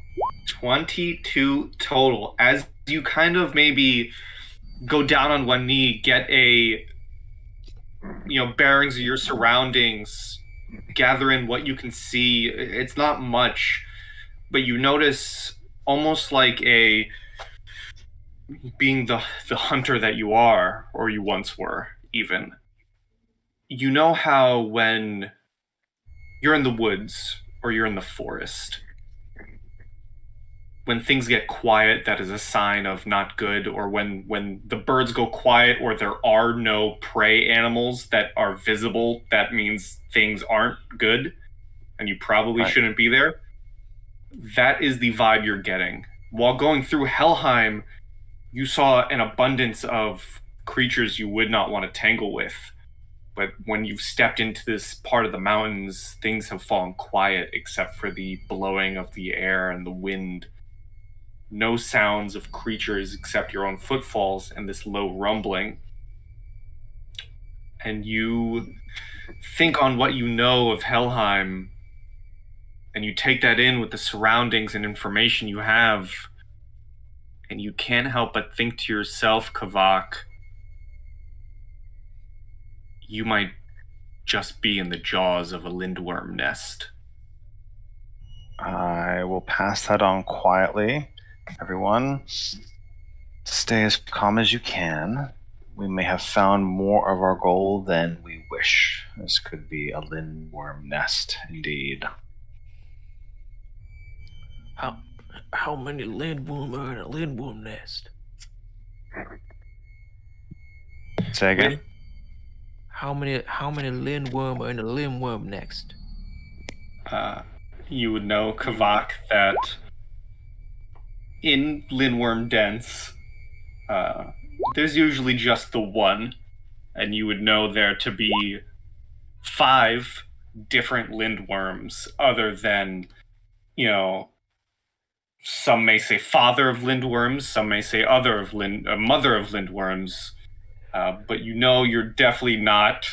22 total. As you kind of maybe go down on one knee, get a bearings of your surroundings, gather in what you can see. It's not much, but you notice, almost like being the hunter that you are, or you once were even, you know how when you're in the woods or you're in the forest, when things get quiet, that is a sign of not good, or when the birds go quiet or there are no prey animals that are visible, that means things aren't good and you probably shouldn't be there. That is the vibe you're getting. While going through Helheim, you saw an abundance of creatures you would not want to tangle with. But when you've stepped into this part of the mountains, things have fallen quiet except for the blowing of the air and the wind. No sounds of creatures except your own footfalls and this low rumbling. And you think on what you know of Helheim, and you take that in with the surroundings and information you have, and you can't help but think to yourself, Kavak, you might just be in the jaws of a lindworm nest. I will pass that on quietly. Everyone, stay as calm as you can. We may have found more of our goal than we wish. This could be a lindworm nest, indeed. How many lindworm are in a lindworm nest? Say again? How many lindworm are in a lindworm nest? You would know, Kavak, that in lindworm dens, there's usually just the one, and you would know there to be 5 different lindworms, other than, some may say father of lindworms, some may say mother of lindworms, but you're definitely not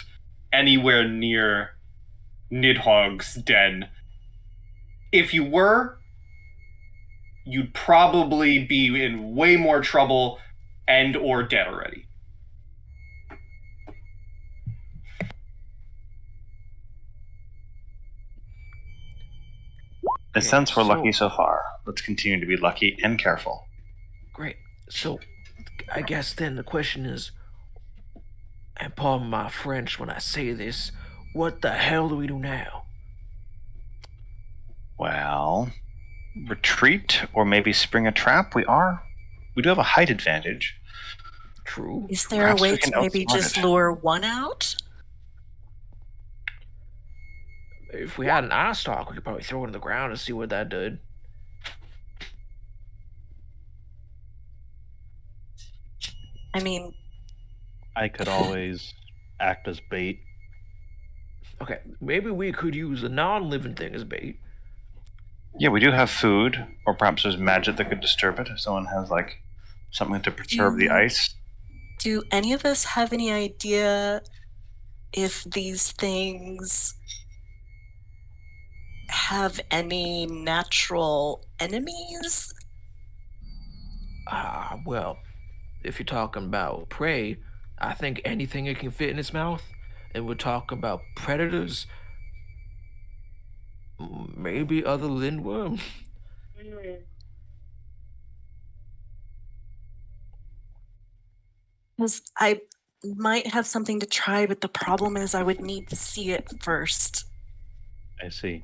anywhere near Nidhogg's den. If you were, you'd probably be in way more trouble and or dead already. In a sense, we're lucky so far. Let's continue to be lucky and careful. Great. So, I guess then the question is, and pardon my French when I say this, what the hell do we do now? Well, retreat or maybe spring a trap? We do have a height advantage. True. Is there Perhaps a way we can to maybe outsmart just it. lure one out? If we had an eye stalk, we could probably throw it on the ground and see what that did. I mean, I could always act as bait. Okay, maybe we could use a non-living thing as bait. Yeah, we do have food, or perhaps there's magic that could disturb it if someone has, like, something to perturb the ice. do any of us have any idea if these things have any natural enemies? Well, if you're talking about prey, I think anything it can fit in its mouth. And we're talking about predators, maybe other Linnormr. Because I might have something to try, but the problem is I would need to see it first. I see.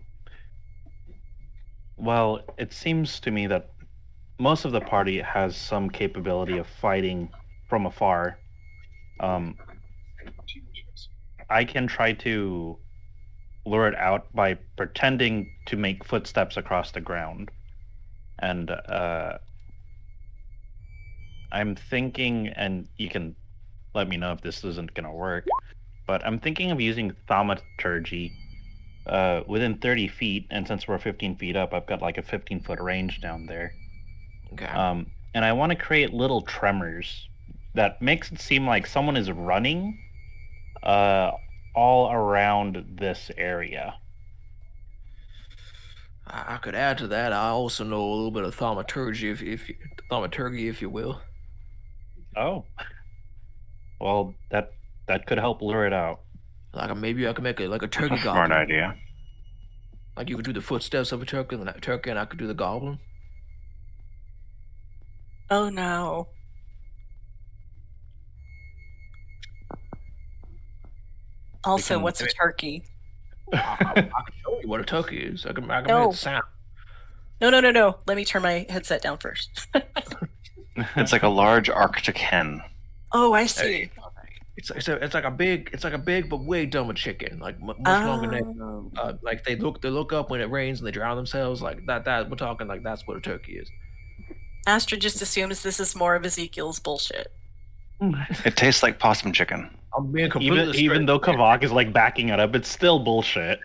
Well, it seems to me that most of the party has some capability of fighting from afar. I can try to lure it out by pretending to make footsteps across the ground. And I'm thinking, and you can let me know if this isn't going to work, but I'm thinking of using thaumaturgy within 30 feet, and since we're 15 feet up, I've got like a 15-foot range down there. Okay. And I want to create little tremors that makes it seem like someone is running all around this area. I could add to that. I also know a little bit of thaumaturgy, thaumaturgy, if you will. Oh. Well, that could help lure it out. Like maybe I could make it like a turkey That's a goblin. smart idea. Like you could do the footsteps of a turkey, and I could do the goblin. Oh no. Also, can- what's a turkey? I can show you what a turkey is. I can make No. it sound. No. Let me turn my headset down first. It's like a large Arctic hen. Oh, I see. It's like a big but way dumber chicken. Like much longer than Oh. like they look up when it rains and they drown themselves. Like that we're talking like that's what a turkey is. Astra just assumes this is more of Ezekiel's bullshit. It tastes like possum chicken. I'm being completely even though Kavak is like backing it up, it's still bullshit.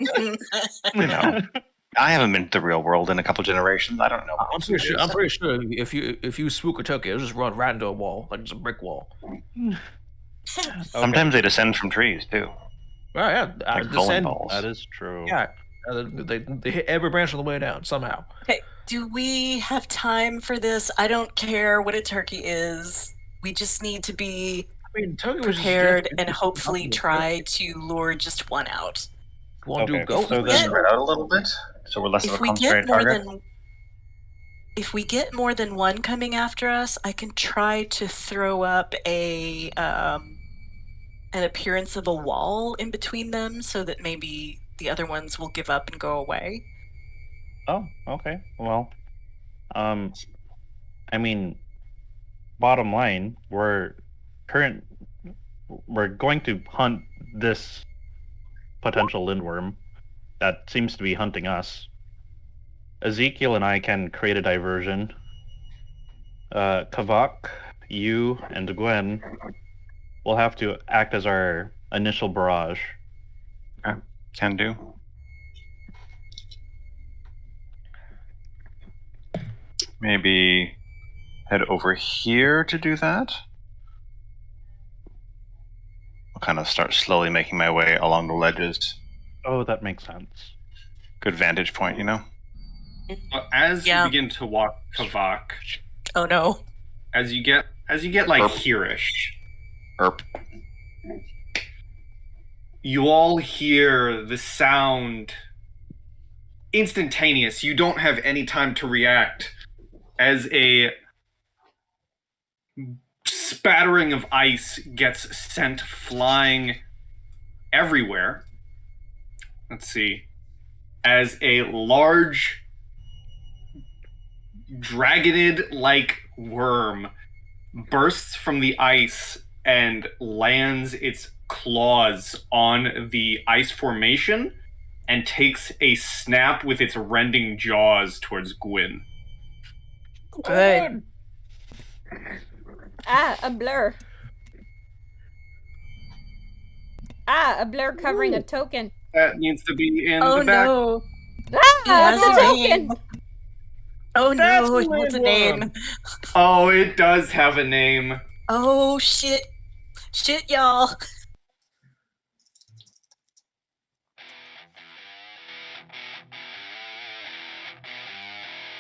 You know, I haven't been to the real world in a couple generations. I don't know. I'm pretty sure if you spook a turkey, it'll just run right into a wall, like it's a brick wall. Sometimes they descend from trees too. Right, yeah, Like bowling balls. That is true. Yeah, they hit every branch on the way down somehow. Okay, do we have time for this? I don't care what a turkey is. We just need to be I mean, turkey was prepared and hopefully try to lure just one out. Want to Okay, go? so then- Spread out a little bit, so we're less of a If we concentrated get more target. than one coming after us, I can try to throw up an appearance of a wall in between them so that maybe the other ones will give up and go away. Oh, okay. Well, I mean, bottom line, we're going to hunt this potential Lindworm that seems to be hunting us. Ezekiel and I can create a diversion. Kavak, you, and Gwen will have to act as our initial barrage. Can do. Maybe head over here to do that. I'll kind of start slowly making my way along the ledges. Oh, that makes sense. Good vantage point, you know? As Yeah. you begin to walk Kavak, Oh no. as you get like Erp. here-ish, Erp. you all hear the sound instantaneous. You don't have any time to react as a spattering of ice gets sent flying everywhere. Let's see. As a large dragonid-like worm bursts from the ice and lands its claws on the ice formation and takes a snap with its rending jaws towards Gwyn. Good. Ah, a blur. Ah, a blur covering a token. That needs to be in Oh the back. no. Ah, has the a token! name. Oh That's no, a it has a Linnormr. name. Oh, it does have a name. Oh shit. Shit, y'all.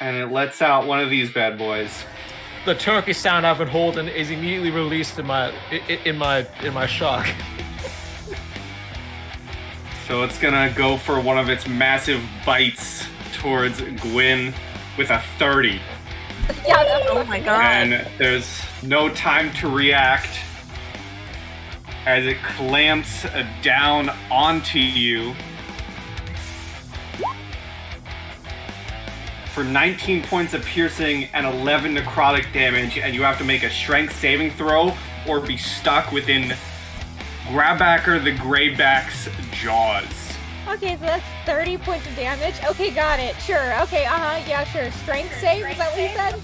And it lets out one of these bad boys. The turkey sound I've been holding is immediately released in my shock. So it's gonna go for one of its massive bites towards Gwyn with a 30. Yeah, that Oh my god. And there's no time to react as it clamps down onto you for 19 points of piercing and 11 necrotic damage, and you have to make a strength saving throw or be stuck within Grabbacker the Greyback's jaws. Okay, so that's 30 points of damage. Okay, got it. Sure. Okay, yeah, sure. Strength save, is that what you said?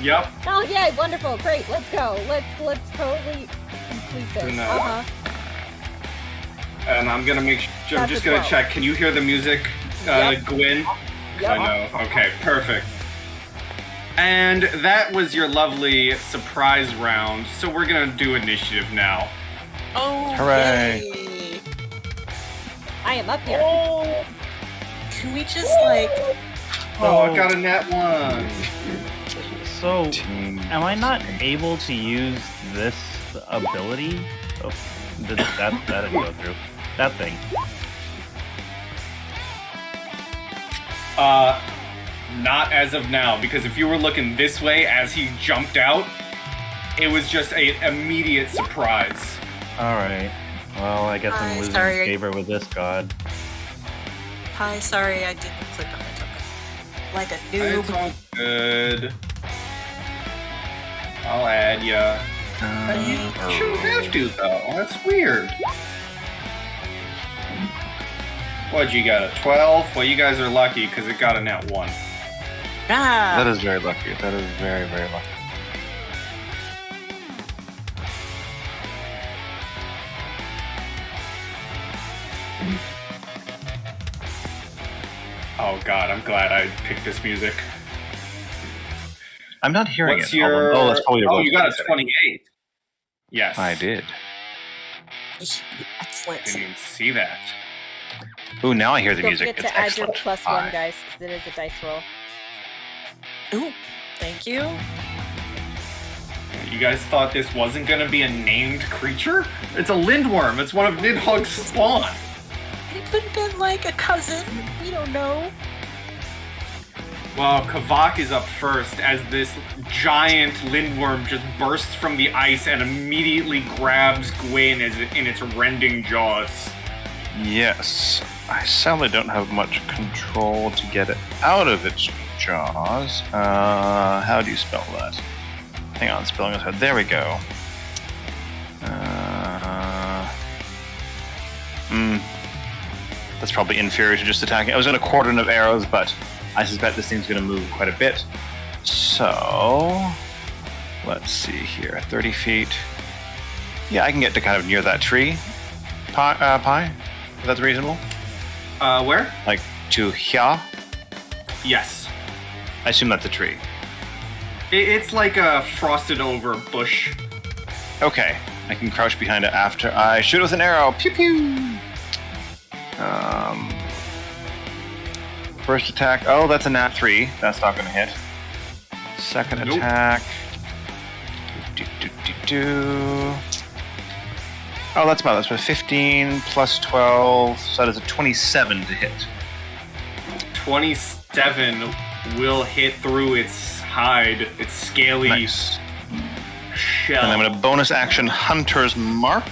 Yep. Oh, yeah, wonderful. Great, let's go. Let's totally complete this. No. And I'm gonna make sure, I'm That's just a gonna 12. check. Can you hear the music, Yep. Gwyn? Yep. I know. Okay, perfect. And that was your lovely surprise round. So we're gonna do initiative now. Oh, Hooray. yay. I am up here. Can we just like... Oh, I got a nat 1. So, Team. am I not able to use this ability? Oh, that didn't go through. That thing. Not as of now, because if you were looking this way as he jumped out, it was just an immediate surprise. Alright. Well, I guess I'm losing sorry. favor with this god. Hi, sorry, I didn't click on it. Like a It's noob. all good. I'll add ya. You shouldn't have to, though. That's weird. What, you got a 12? Well, you guys are lucky because it got a nat 1. Ah. That is very lucky. That is very, very lucky. Oh god, I'm glad I picked this music. I'm not hearing What's it. your... Oh, that's probably your Oh, voice you got a setting. 28. Yes. I did. Excellent. Didn't even see that. Ooh, now I hear the Don't music. forget It's to add your excellent. +1, Hi. guys, because it is a dice roll. Ooh, thank you. You guys thought this wasn't gonna be a named creature? It's a Lindworm. It's one of Nidhogg's spawn. It could have been like a cousin. We don't know. Well, Kavak is up first as this giant Lindworm just bursts from the ice and immediately grabs Gwyn in its rending jaws. Yes. I sadly don't have much control to get it out of its jaws. How do you spell that? Hang on, spelling is hard. There we go. That's probably inferior to just attacking. I was going to cordon of arrows, but I suspect this thing's going to move quite a bit. So, let's see here. 30 feet. Yeah, I can get to kind of near that tree. Pie? If that's reasonable? Where? Like, to here? Yes. I assume that's a tree. It's like a frosted over bush. Okay, I can crouch behind it after I shoot with an arrow. Pew pew! First attack. Oh, that's a nat 3. That's not going to hit. Second Nope. attack. Oh, that's about 15 plus 12. So that is a 27 to hit. 27 will hit through its hide, its scaly Nice. shell. And I'm going to bonus action Hunter's Mark.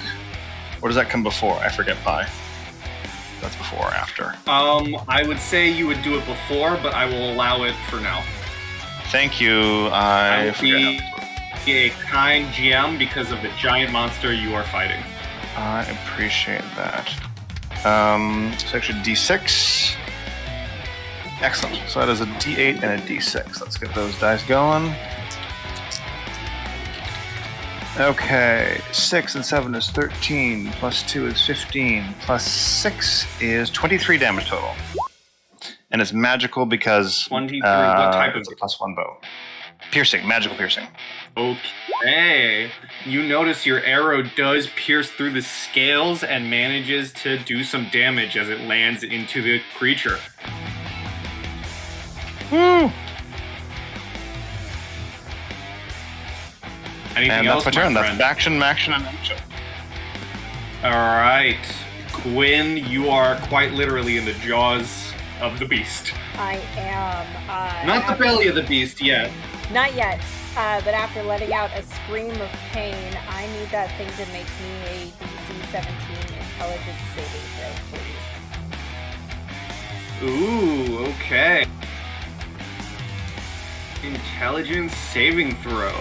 Or does that come before? I forget Pi. That's before or after. I would say you would do it before, but I will allow it for now. Thank you. I I will forget. be a kind GM because of the giant monster you are fighting. I appreciate that. So actually D6. Excellent. So that is a D8 and a D6. Let's get those dice going. Okay, 6 and 7 is 13, plus 2 is 15, plus 6 is 23 damage total. And it's magical because 23, what type of... it's a +1 bow. Piercing, magical piercing. Okay. You notice your arrow does pierce through the scales and manages to do some damage as it lands into the creature. Woo! Anything And else, that's my turn. friend? That's action, and action. All right. Gwyn, you are quite literally in the jaws of the beast. I am. Not the belly of the beast yet. Not yet. But after letting out a scream of pain, I need that thing to make me a DC 17 intelligence saving throw, please. Ooh, okay. Intelligence saving throw.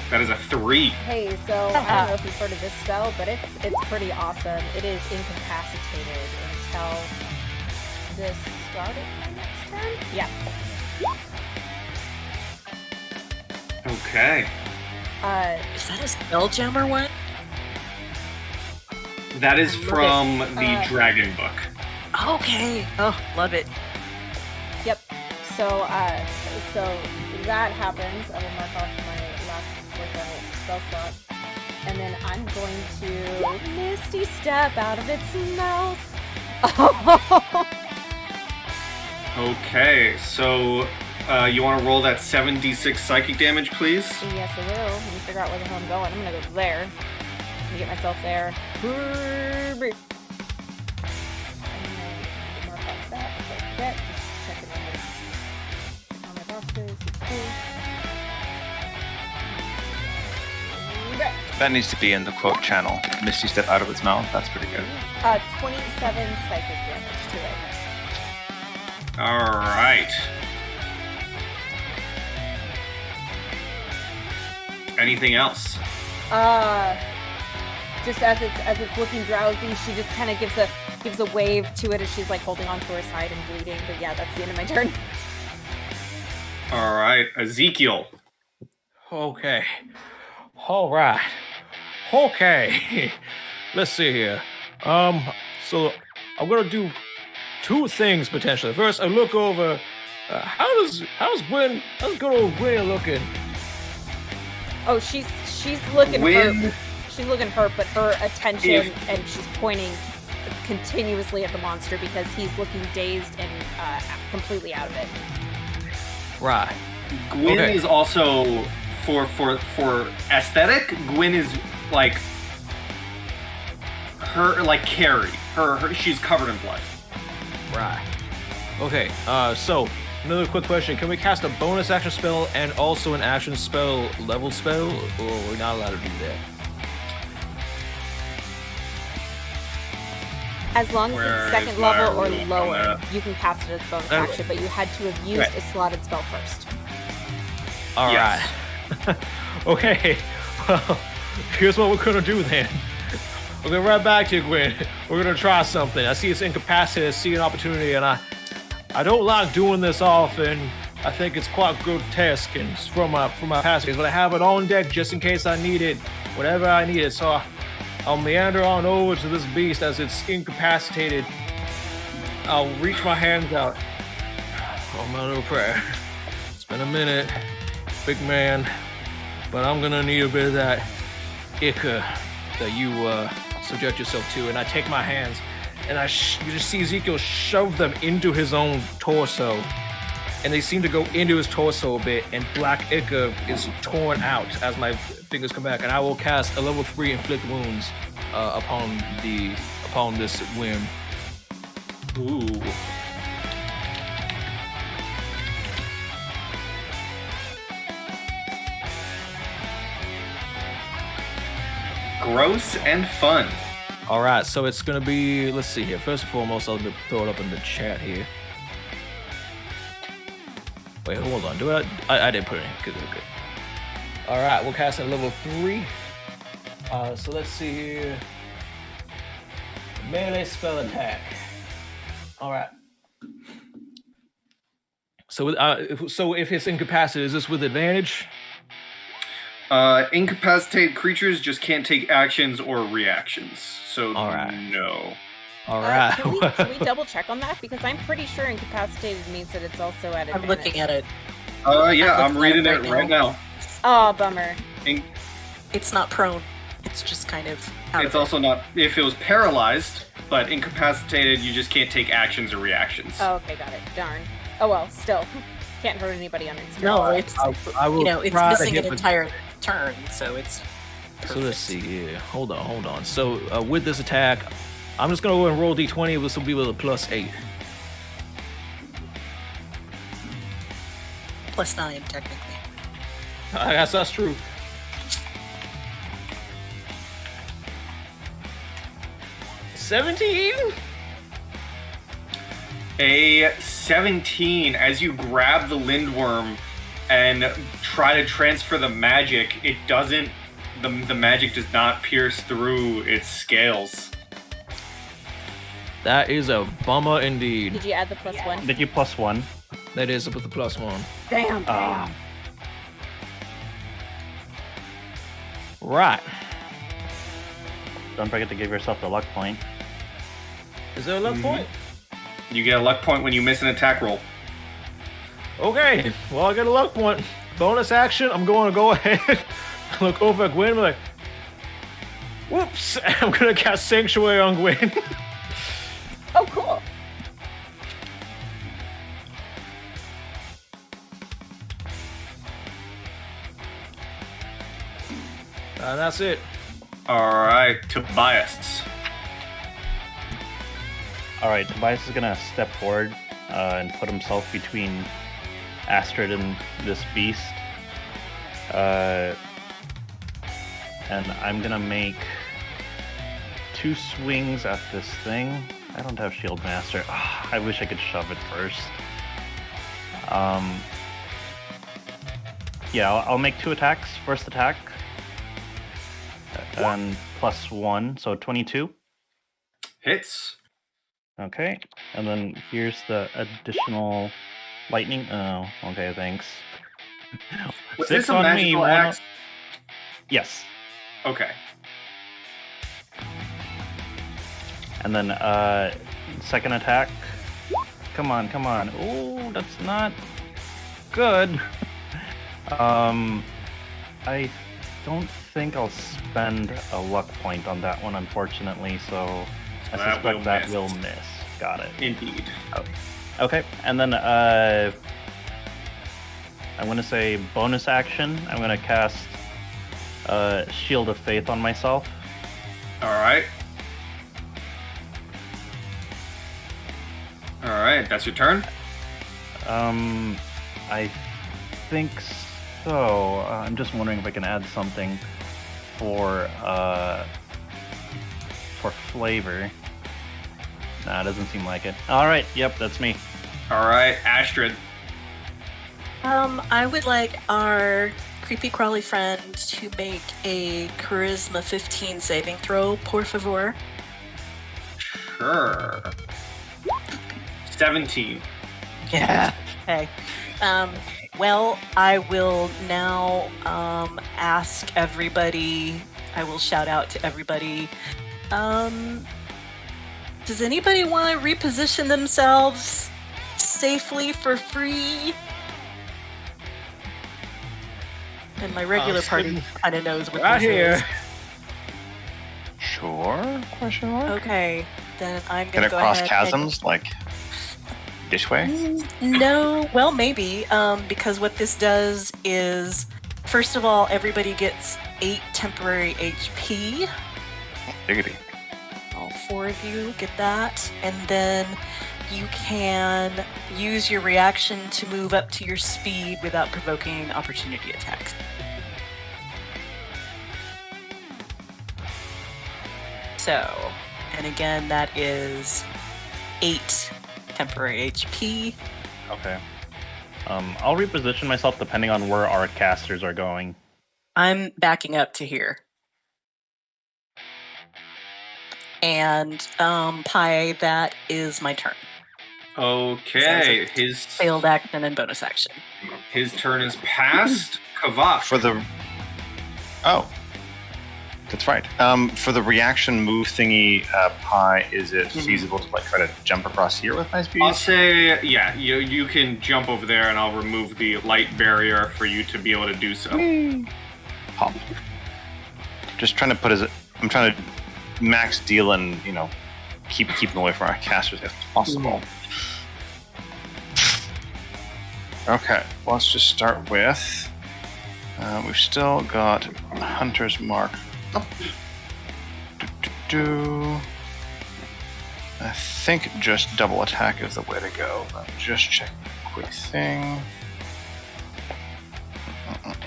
That is a 3. Hey, so I don't know if you've heard of this spell, but it's pretty awesome. It is incapacitated until the start of my next turn? Yeah. Okay. Is that a spelljam or what? That is from the Dragon Book. Okay. Oh, love it. Yep. So that happens. I will mark off my last spell slot. And then I'm going to Misty Step out of its mouth. Okay, so you want to roll that 7d6 psychic damage, please? Yes, I will. Let me figure out where the hell I'm going. I'm gonna go there. Let me get myself there. And then mark off that. Like that. Just check it on my boxes. That needs to be in the quote channel. Misty Step out of its mouth. That's pretty good. 27 psychic damage to it. All right. Anything else? Just as it's looking drowsy, she just kind of gives a wave to it as she's like holding onto her side and bleeding. But yeah, that's the end of my turn. All right, Ezekiel. Okay. All right. Okay. Let's see here. So I'm gonna do two things potentially. First, I look over. How's good old Gwen looking? Oh, she's looking Gwen. hurt. She's looking hurt, but her attention and she's pointing continuously at the monster because he's looking dazed and completely out of it. Right. Gwyn Okay. is also for aesthetic. Gwyn is like her Carrie. Her she's covered in blood. Right. Okay. So another quick question: can we cast a bonus action spell and also an action spell level spell, or we're not allowed to do that? As long as Where it's second is my level or rule on lower, that? you can cast it as bonus Okay. action, but you had to have used Right. a slotted spell first. All Yes. right. Okay. Well, here's what we're gonna do then. We're gonna run back to you, Gwen. We're gonna try something. I see it's incapacitated. I see an opportunity, and I don't like doing this often. I think it's quite grotesque and it's from my past days, but I have it on deck just in case I need it, whatever I need it. So I'll meander on over to this beast as it's incapacitated. I'll reach my hands out. Oh, my little prayer. It's been a minute, big man, but I'm gonna need a bit of that ichor that you subject yourself to. And I take my hands, and you just see Ezekiel shove them into his own torso, and they seem to go into his torso a bit, and black ichor is torn out as my fingers come back, and I will cast a level 3 inflict wounds upon this whim. Ooh. Gross and fun. All right, so it's gonna be. Let's see here. First and foremost, I'll throw it up in the chat here. Wait, hold on. Do I didn't put it in. Good. All right, we'll cast at level 3. So let's see here. Melee spell attack. All right. So if it's incapacitated, is this with advantage? Incapacitated creatures just can't take actions or reactions. So All right. no. All right. Can we double check on that? Because I'm pretty sure incapacitated means that it's also at advantage. I'm looking at it. Yeah, I'm looking at reading it right now. Oh, bummer. It's not prone. It's just kind of out It's of also not. If it was paralyzed, but incapacitated, you just can't take actions or reactions. Oh, okay, got it. Darn. Oh well, still. Can't hurt anybody on its turn. No, it's I will it's try to missing hit an with- entire turn, so it's So let's see here. Hold on. So with this attack, I'm just gonna go and roll d20. This will be with a +8. +9 technically. I guess that's true. $17? A 17, as you grab the Lindworm and try to transfer the magic, it doesn't. The magic does not pierce through its scales. That is a bummer indeed. Did you add the +1? Did you +1? That is with the +1. Damn. Right. Don't forget to give yourself the luck point. Is there a luck point? You get a luck point when you miss an attack roll. Okay. Well, I get a luck point. Bonus action. I'm going to go ahead. Look over at Gwen and be like, whoops. I'm going to cast Sanctuary on Gwen. Oh, cool. And that's it. Alright, Tobias. Alright, Tobias is gonna step forward and put himself between Astrid and this beast. And I'm gonna make 2 swings at this thing. I don't have Shield Master. I wish I could shove it first. Yeah, I'll make 2 attacks. First attack. And +1, so 22. Hits. Okay, and then here's the additional lightning. Oh, okay, thanks. Was 6 this a on me, magical 1 axe? Yes, Okay. and then second attack. Come on. Oh, that's not good. I don't think I'll spend a luck point on that one, unfortunately, so I That suspect will that miss. will miss. Got it. Indeed. Okay, and then I'm gonna say bonus action. I'm gonna cast Shield of Faith on myself. Alright. Alright, that's your turn. I think so. I'm just wondering if I can add something for flavor. Nah, it doesn't seem like it. All right, yep, that's me. Alright, Astrid. I would like our creepy crawly friend to make a charisma 15 saving throw, por favor. Sure. 17. Yeah. Okay. Well, I will now ask everybody. I will shout out to everybody. Does anybody want to reposition themselves safely for free? And my regular party kind of knows what Right this here. is. Sure? Question mark? Okay, then I'm Can gonna it go cross ahead chasms like this way? No, well, maybe, because what this does is, first of all, everybody gets 8 temporary HP. Diggity. All 4 of you get that, and then you can use your reaction to move up to your speed without provoking opportunity attacks. So So, and again, that is 8 temporary HP. Okay. I'll reposition myself depending on where our casters are going. I'm backing up to here. And Pi, that is my turn. Okay, his Failed action and bonus action. His turn is past. Kavak. For the... Oh. That's right. For the reaction move thingy, Pi, is it feasible to like try to jump across here with my speed? I'll say, yeah, you can jump over there and I'll remove the light barrier for you to be able to do so. Pop. Just trying to put I'm trying to max deal and, keep them away from our casters if possible. Okay, let's just start with... we've still got Hunter's Mark up. I think just double attack is the way to go. I'm just checking a quick thing.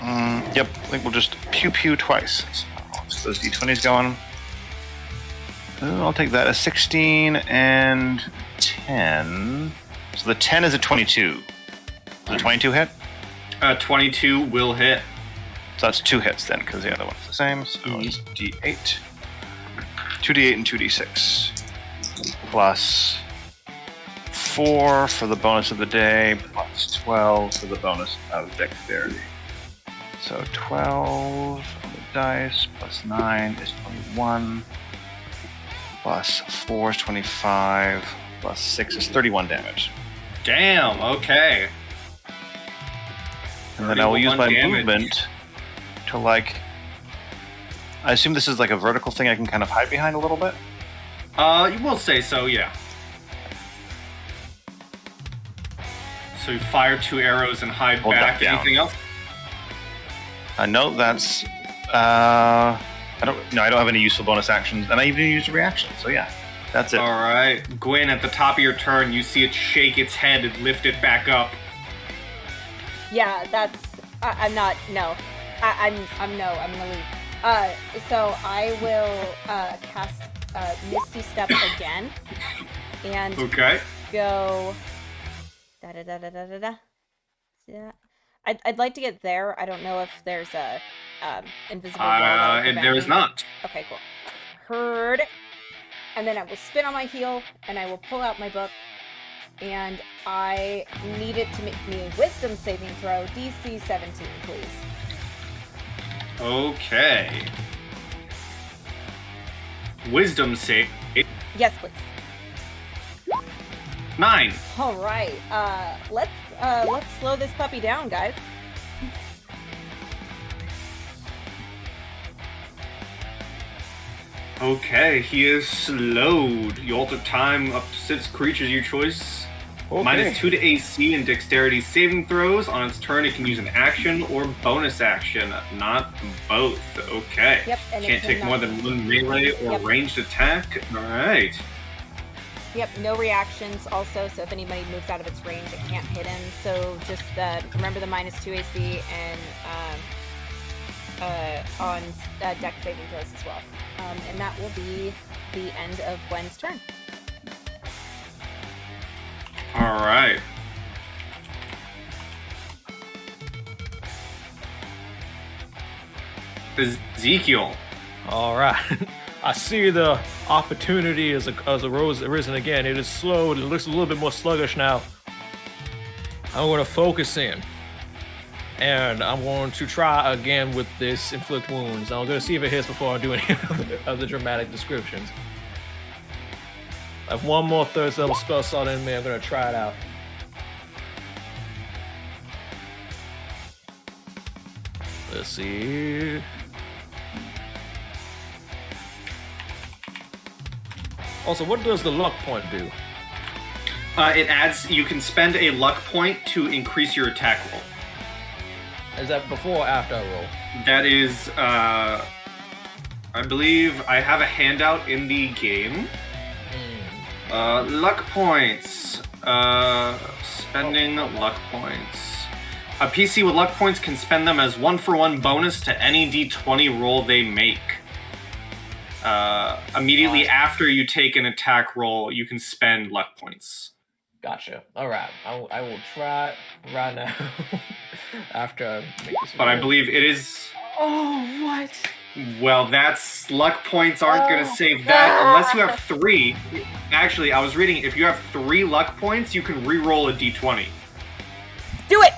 Yep, I think we'll just pew twice. So those d20s going. I'll take that as 16 and 10. So the 10 is a 22. Does a 22 hit? 22 will hit. So that's 2 hits then, because the other one's the same. So it's d8. 2d8 and 2d6. Plus 4 for the bonus of the day, plus 12 for the bonus of dexterity. So 12 on the dice, plus 9 is 21, plus 4 is 25, plus 6 is 31 damage. Damn, okay. And then I will use my damage. movement to I assume this is like a vertical thing I can kind of hide behind a little bit? You will say so, yeah. So you fire 2 arrows and hide Hold back. that down. Anything else? No, that's... I don't have any useful bonus actions, and I even used a reaction, so yeah, that's it. All right, Gwyn. At the top of your turn, you see it shake its head and lift it back up. Yeah, that's. I'm not. No, I'm gonna leave. So I will cast Misty Step again, and Okay. go. Da. Yeah. I'd like to get there. I don't know if there's a invisible wall. There is not. Okay, cool. Heard. And then I will spin on my heel, and I will pull out my book, and I need it to make me a Wisdom saving throw, DC 17, please. Okay. Wisdom save. Yes, please. 9. All right. Let's slow this puppy down, guys. Okay, he is slowed. You alter time up to 6 creatures your choice. Okay. -2 to AC and dexterity saving throws. On its turn, it can use an action or bonus action, not both. Okay. Yep, and it Can't take more than 1 melee or ranged attack. All right. Yep, no reactions also, so if anybody moves out of its range, it can't hit him. So just remember the -2 AC and on dex saving throws as well. And that will be the end of Gwen's turn. All right. Ezekiel. All right. I see the opportunity as arisen again. It is slowed. It looks a little bit more sluggish now. I'm going to focus in. And I'm going to try again with this inflict wounds. I'm going to see if it hits before I do any of the dramatic descriptions. I have one more third level spell slot in me. I'm going to try it out. Let's see. Also, what does the luck point do? It adds. You can spend a luck point to increase your attack roll. Is that before or after I roll? That is. I believe I have a handout in the game. Luck points. Spending luck points. A PC with luck points can spend them as 1-for-1 bonus to any d20 roll they make. immediately after you take an attack roll, you can spend luck points. Gotcha. All right. I will try right now. After I make this. But I believe it is. Oh, what? Well, that's luck points aren't going to save that unless you have 3. Actually, I was reading if you have 3 luck points, you can re-roll a d20. Do it!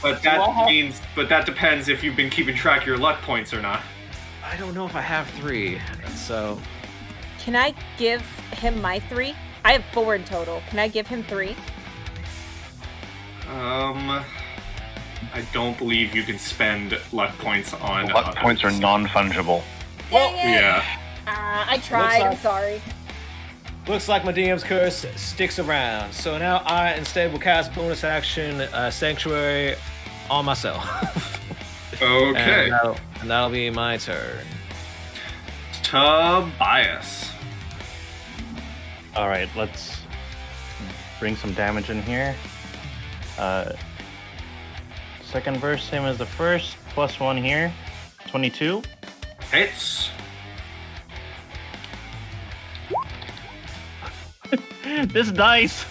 But that depends if you've been keeping track of your luck points or not. I don't know if I have 3, so. Can I give him my 3? I have 4 in total. Can I give him 3? I don't believe you can spend luck points on. Luck points are non-fungible. Well, yeah. I tried. I'm sorry. Looks like my DM's curse sticks around. So now I instead will cast bonus action Sanctuary on myself. Okay. And that'll be my turn. Tobias. All right, let's bring some damage in here. Second verse, same as the first. +1 here. 22. Hits. This dice!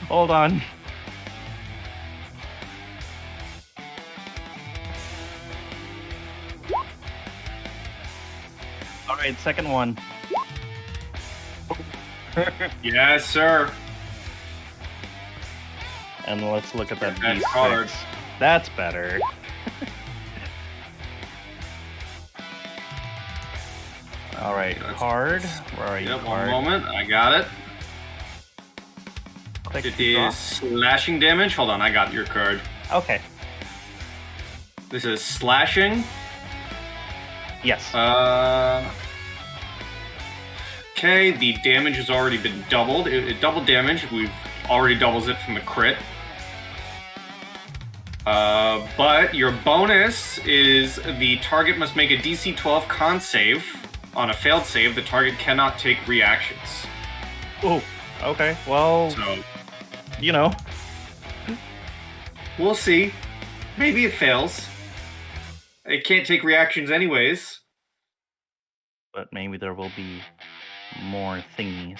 Hold on. Alright, second one. Yes, sir. And let's look at that That's D6. hard. That's better. Alright, card. Where are you, Yep, one card? moment. I got it. Click It to draw. is slashing damage. Hold on, I got your card. Okay. This is slashing. Yes. Okay, the damage has already been doubled. It doubled damage. We've already doubles it from the crit. But your bonus is the target must make a DC 12 con save. On a failed save, the target cannot take reactions. Oh, okay. Well, So, you know. we'll see. Maybe it fails. It can't take reactions anyways. But maybe there will be more thingies.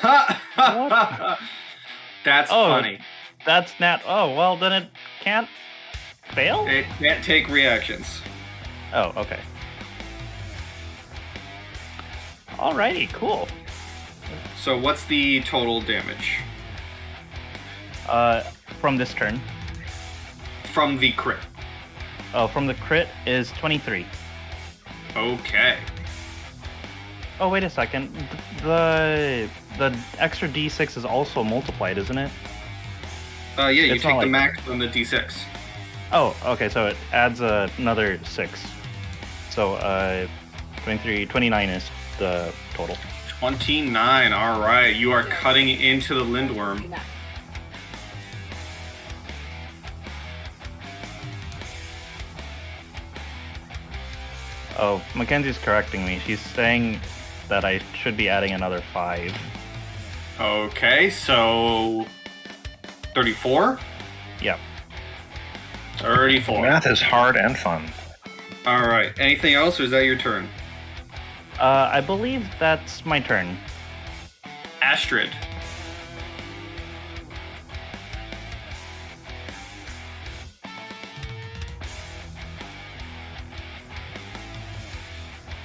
That's Oh. funny. That's not. Oh, well, then it can't fail? It can't take reactions. Oh, okay. Alrighty, cool. So what's the total damage From this turn. from the crit? Oh, from the crit is 23. Okay. Oh, wait a second. The extra d6 is also multiplied, isn't it? Yeah, you It's not take the like- max from the d6. Oh, okay, so it adds another 6. So, 29 is the total. 29, alright. You are cutting into the Lindworm. Oh, Mackenzie's correcting me. She's saying that I should be adding another 5. Okay, so 34? Yeah. 34. Math is hard and fun. Alright, anything else or is that your turn? I believe that's my turn. Astrid.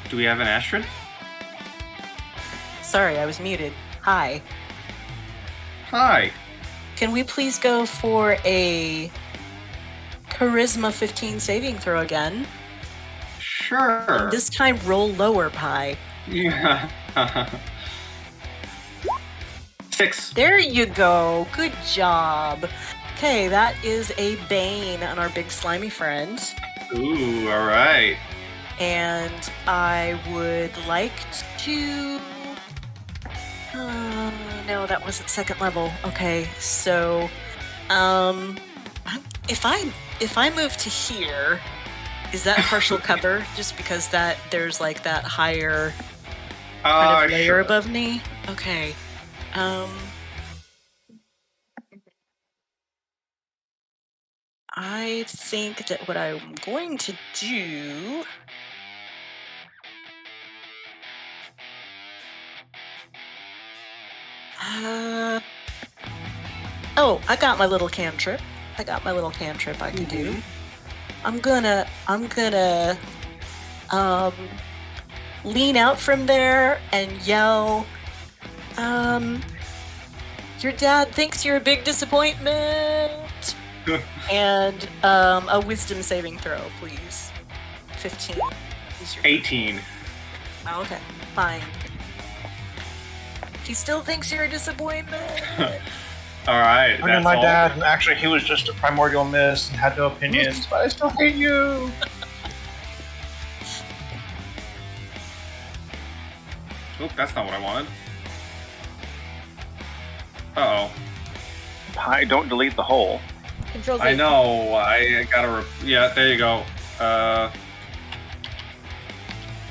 Do we have an Astrid? Sorry, I was muted. Hi. Hi. Can we please go for a Charisma 15 saving throw again? Sure. This time roll lower, Pi. Yeah. 6. There you go. Good job. Okay, that is a Bane on our big slimy friend. Ooh, alright. And I would like to... no, that wasn't second level. Okay, so... if I move to here, is that partial cover? Just because that there's like that higher kind of layer Sure. above me? Okay. I think that what I'm going to do. Oh, I got my little cantrip. I can do. I'm gonna lean out from there and yell, your dad thinks you're a big disappointment. And a wisdom saving throw, please. 15. 18. Oh, okay, fine. He still thinks you're a disappointment. All right. I knew my dad, and actually he was just a primordial mist and had no opinions, but I still hate you. Oop, that's not what I wanted. Uh-oh. Pi, don't delete the hole. Control Z. I know. I gotta... yeah, there you go.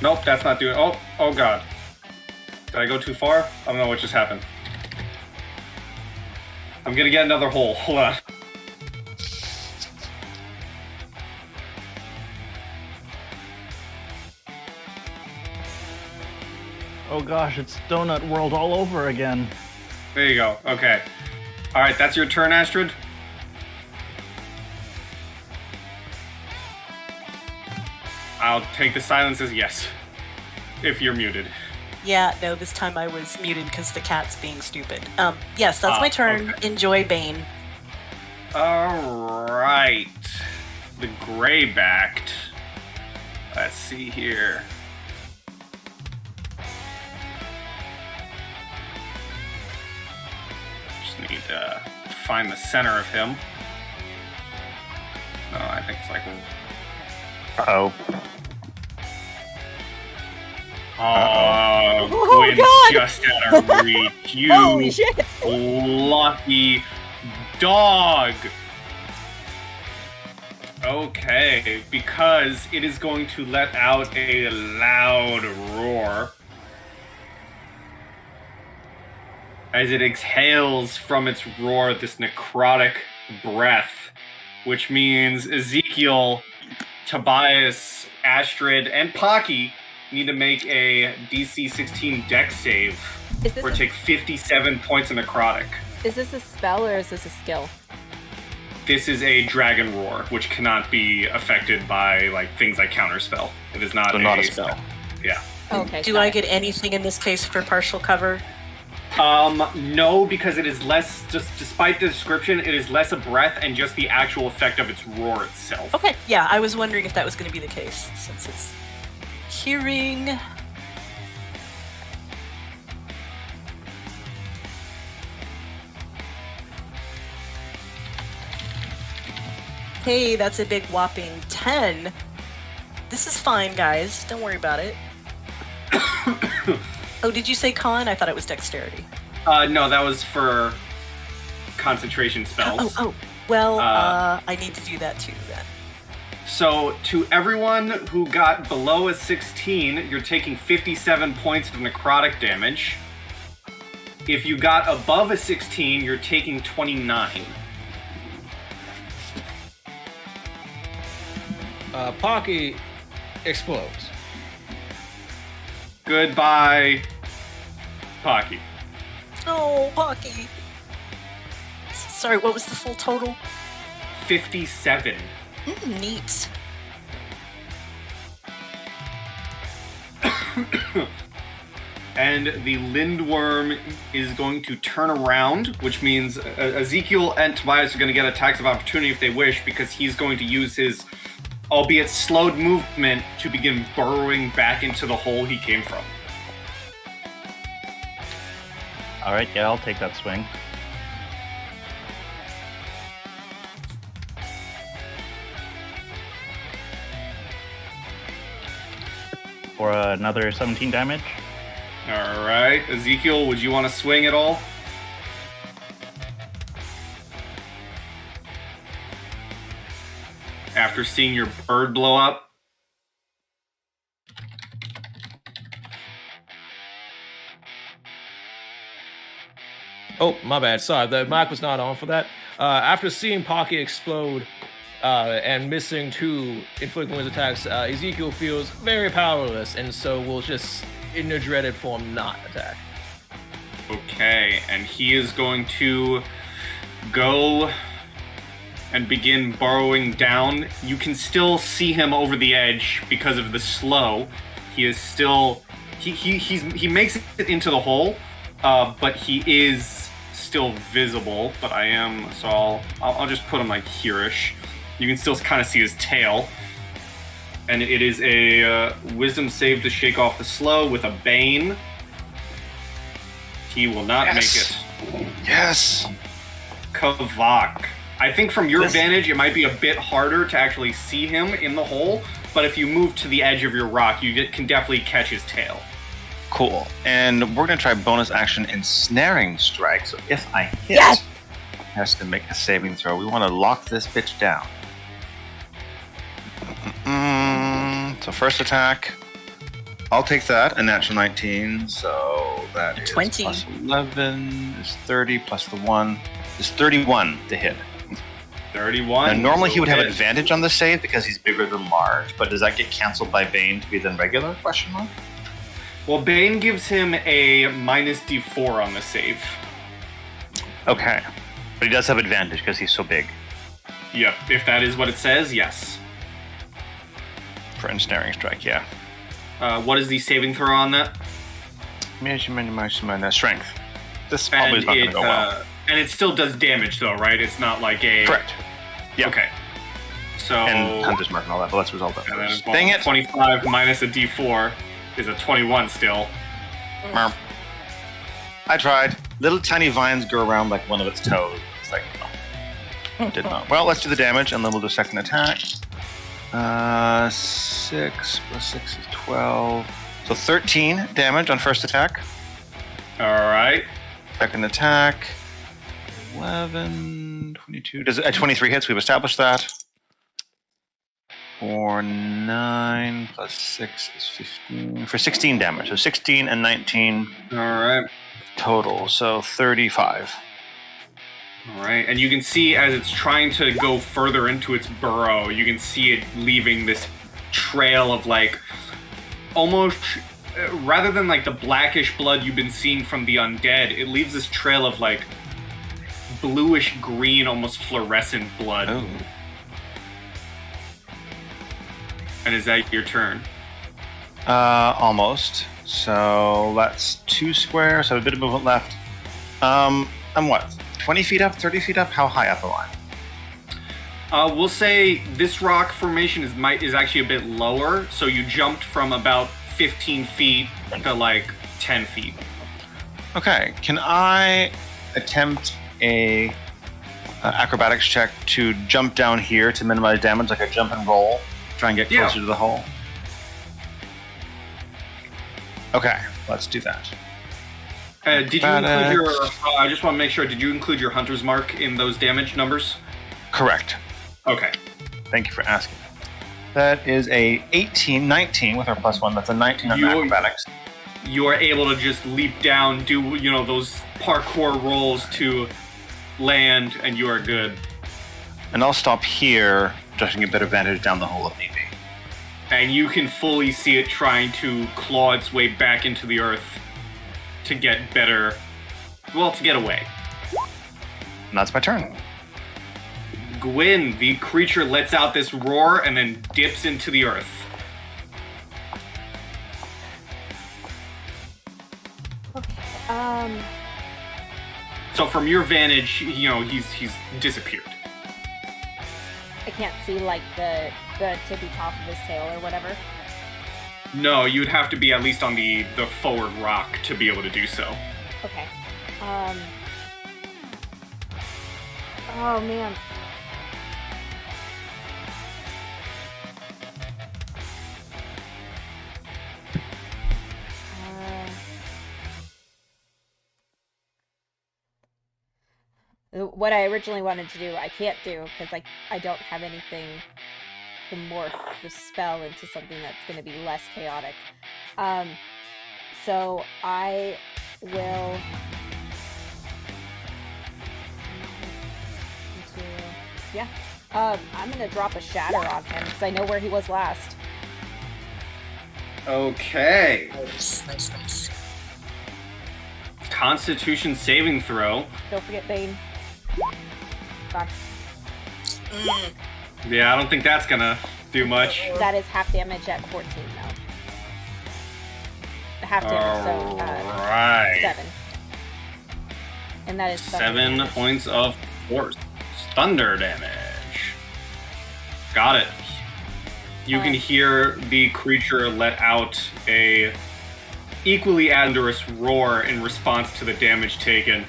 Nope, that's not doing... Oh, God. Did I go too far? I don't know what just happened. I'm gonna get another hole. Hold on. Oh gosh, it's Donut World all over again. There you go. Okay. All right, that's your turn, Astrid. I'll take the silence as yes. If you're muted. Yeah, no, this time I was muted because the cat's being stupid. Yes, that's my turn. Okay. Enjoy Bane. All right. The gray-backed. Let's see here. Just need to find the center of him. No, I think it's like... Uh-oh. Oh, Oh, Gwen's God! just out of reach. You Holy shit! lucky dog. Okay, because it is going to let out a loud roar as it exhales from its roar this necrotic breath, which means Ezekiel, Tobias, Astrid, and Pocky need to make a DC 16 dex save or take 57 points of necrotic. Is this a spell or is this a skill? This is a dragon roar, which cannot be affected by like things like counterspell. It is not, not a spell. Yeah. Okay. Do got I it. get anything in this case for partial cover? No, because it is less, just despite the description, it is less a breath and just the actual effect of its roar itself. Okay, yeah, I was wondering if that was going to be the case, since it's hearing. Hey, that's a big whopping 10. This is fine, guys. Don't worry about it. Oh, did you say con? I thought it was dexterity. No, that was for concentration spells. Well, I need to do that too, then. So, to everyone who got below a 16, you're taking 57 points of necrotic damage. If you got above a 16, you're taking 29. Pocky explodes. Goodbye, Pocky. Oh, Pocky. Sorry, what was the full total? 57. Neat. And the Lindworm is going to turn around, which means Ezekiel and Tobias are going to get attacks of opportunity if they wish, because he's going to use his, albeit slowed movement, to begin burrowing back into the hole he came from. Alright, yeah, I'll take that swing. For another 17 damage. Alright, Ezekiel, would you want to swing at all? After seeing your bird blow up? Oh, my bad. Sorry, the mic was not on for that. After seeing Pocky explode, and missing 2 inflicting wounds attacks, Ezekiel feels very powerless, and so will just, in a dreaded form, not attack. Okay, and he is going to go and begin burrowing down. You can still see him over the edge because of the slow. He is still he makes it into the hole, but he is still visible. But I'll just put him like here-ish. You can still kind of see his tail, and it is a Wisdom save to shake off the slow with a Bane. He will not make it. Yes. Kavak. I think from your vantage, it might be a bit harder to actually see him in the hole, but if you move to the edge of your rock, you can definitely catch his tail. Cool. And we're going to try bonus action Ensnaring Strike. So if I hit, Yes! he has to make a saving throw. We want to lock this bitch down. So first attack. I'll take that, a natural 19. So that is 20. plus 11 is 30 plus the 1 is 31 to hit. 31. Now, normally he would have hit. advantage on the save because he's bigger than large, but does that get canceled by Bane to be then regular? Question mark. Well, Bane gives him a minus D4 on the save. Okay, but he does have advantage because he's so big. Yep, if that is what it says, yes. For Ensnaring Strike, yeah. What is the saving throw on that? Strength. This probably is not going to go well. And it still does damage, though, right? It's not like a... Correct. Yeah. Okay. So... And Hunter's Mark and all that, but let's resolve that And then first. Dang it! 25 minus a D4 is a 21 still. Merp. I tried. Little tiny vines go around like one of its toes. It's like, no. Did not. Well, let's do the damage, and then we'll do second attack. 6 plus 6 is 12. So 13 damage on first attack. Alright. Second attack. 11, 22. Does it, 23 hits, we've established that. 4, 9 plus 6 is 15. For 16 damage. So 16 and 19 Alright. total. So 35. Alright, and you can see as it's trying to go further into its burrow, you can see it leaving this trail of like almost, rather than like the blackish blood you've been seeing from the undead, it leaves this trail of like bluish green, almost fluorescent blood. Oh. And is that your turn? Almost. So that's 2 squares. So a bit of movement left. I'm what? 20 feet up? 30 feet up? How high up am I? We'll say this rock formation is actually a bit lower, so you jumped from about 15 feet to like 10 feet. Okay. Can I attempt a acrobatics check to jump down here to minimize damage, like a jump and roll? Try and get closer to the hole? Okay. Let's do that. Did you include your... I just want to make sure, did you include your hunter's mark in those damage numbers? Correct. Okay. Thank you for asking. That is a 19 with our plus 1. That's a 19 on acrobatics. You are able to just leap down, do, those parkour rolls to land, and you are good. And I'll stop here, just to get better advantage down the hole if need be. And you can fully see it trying to claw its way back into the earth to get better, to get away. And that's my turn. Gwyn, the creature lets out this roar and then dips into the earth. Okay. So from your vantage, he's disappeared. I can't see like the tippy top of his tail or whatever. No, you'd have to be at least on the forward rock to be able to do so. Okay. Oh man. What I originally wanted to do, I can't do because I don't have anything to morph the spell into something that's going to be less chaotic. So I will. Yeah. I'm gonna drop a shatter on him because I know where he was last. Okay. Nice. Constitution saving throw. Don't forget Bane. God. Yeah, I don't think that's gonna do much. That is half damage at 14 though. Half damage, so Alright. 7. And that is 7 points of force. Thunder damage. Got it. You can hear the creature let out a equally thunderous roar in response to the damage taken.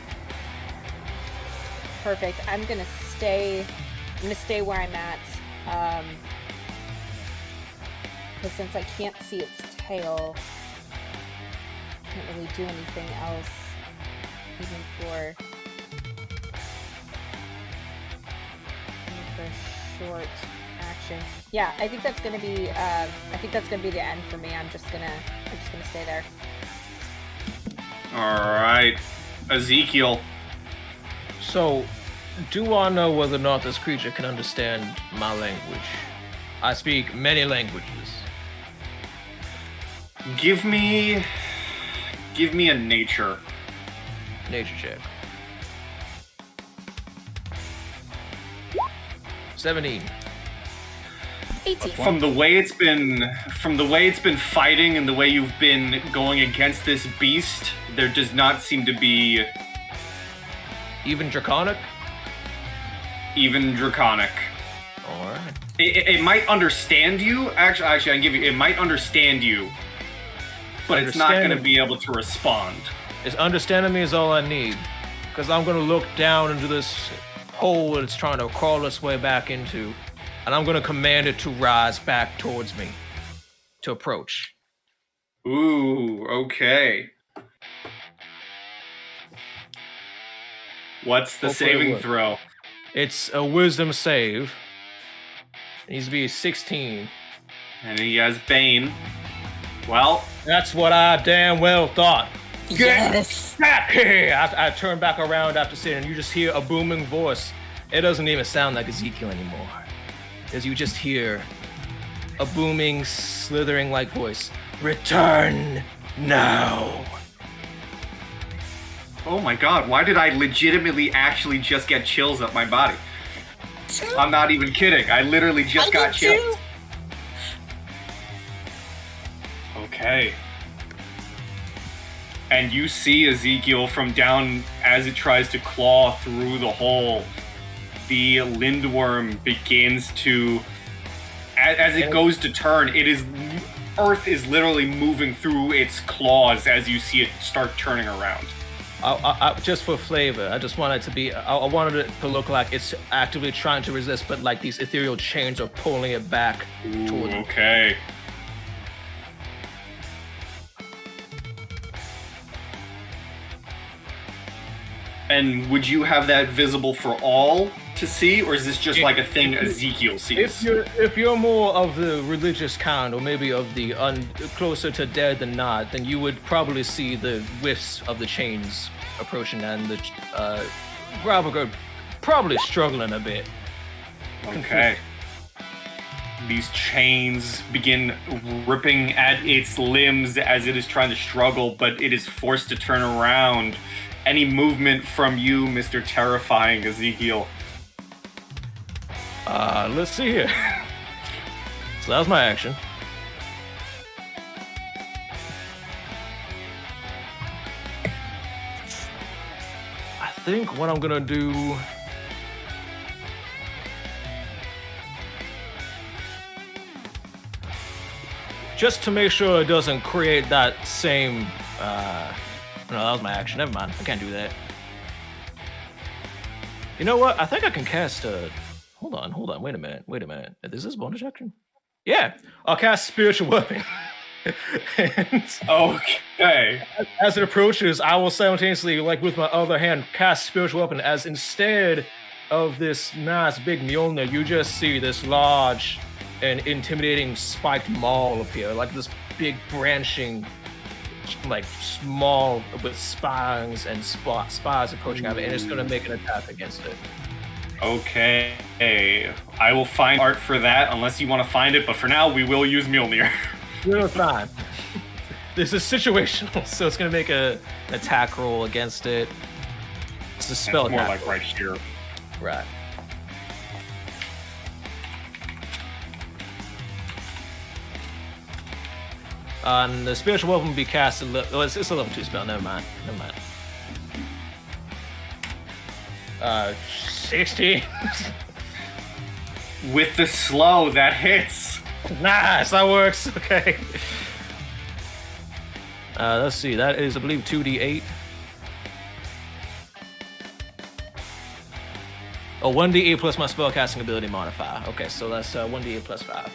Perfect. I'm gonna stay where I'm at. Because since I can't see its tail, I can't really do anything else. Even for short action. Yeah, I think that's gonna be the end for me. I'm just gonna stay there. Alright. Ezekiel. So, do I know whether or not this creature can understand my language? I speak many languages. Give me a nature. Nature check. 17. 18. From the way it's been fighting and the way you've been going against this beast, there does not seem to be Even draconic? even draconic. Alright. It might understand you. Actually, I can give you. It might understand you, but it's not going to be able to respond. It's understanding me is all I need. Because I'm going to look down into this hole that it's trying to crawl its way back into. And I'm going to command it to rise back towards me. To approach. Ooh, okay. What's the Hopefully saving it will. throw? It's a wisdom save. It needs to be 16. And he has Bane. Well, That's what I damn well thought. Yes. Back here! I turn back around after saying, and you just hear a booming voice. It doesn't even sound like Ezekiel anymore. Because you just hear a booming, slithering-like voice. Return now! oh my god, why did I legitimately actually just get chills up my body? I'm not even kidding. I literally just got chills. Okay. And you see Ezekiel from down as it tries to claw through the hole. The Linnormr begins to, as it goes to turn, Earth is literally moving through its claws as you see it start turning around. I just for flavor, I just wanted it to be. I wanted it to look like it's actively trying to resist, but like these ethereal chains are pulling it back Ooh, towards. okay. And would you have that visible for all to see, or is this just like a thing Ezekiel sees? If you're more of the religious kind, or maybe of the closer to dead than not, then you would probably see the whiffs of the chains approaching, and the Ragnarök probably struggling a bit. Okay. These chains begin ripping at its limbs as it is trying to struggle, but it is forced to turn around. Any movement from you, Mr. Terrifying Ezekiel? Let's see here. So that was my action. I think what I'm gonna do. Just to make sure it doesn't create that same. No, that was my action. Never mind. I can't do that. You know what? I think I can cast a. Hold on. Wait a minute. Is this bonus action? Yeah. I'll cast Spiritual Weapon. And Okay. as it approaches, I will simultaneously, like with my other hand, cast Spiritual Weapon. As instead of this nice big Mjolnir, you just see this large and intimidating spiked maul appear, like this big branching, like small with spines and spires approaching out of it, and it's going to make an attack against it. Okay. I will find art for that unless you want to find it, but for now we will use Mjolnir. You're fine. This is situational, so it's gonna make an attack roll against it. It's a spell It's more attack. like right here. Right. And the spiritual weapon will be cast. It's a level 2 spell. Never mind. 16. With the slow, that hits. Nice, that works. Okay. Let's see. That is, I believe, 2d8. Oh, 1d8 plus my spellcasting ability modifier. Okay, so that's 1d8 plus 5.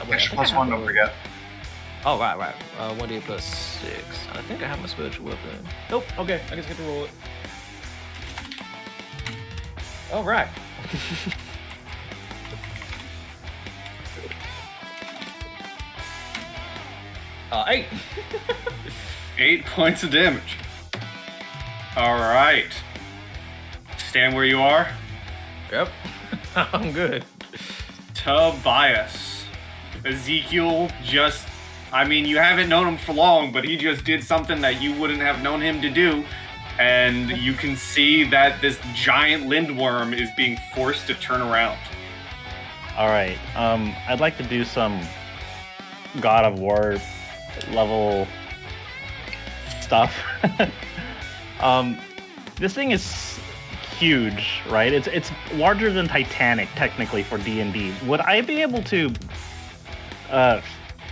Extra plus 1, don't forget. Oh, right. 1d8 plus 6. I think I have my spiritual weapon. Nope. Okay, I just get to roll it. All right. 8. 8 points of damage. Alright. Stand where you are. Yep. I'm good. Tobias. Ezekiel just... I mean, you haven't known him for long, but he just did something that you wouldn't have known him to do. And you can see that this giant lindworm is being forced to turn around. All right. I'd like to do some God of War level stuff. This thing is huge, right? It's larger than Titanic technically for D&D. Would I be able to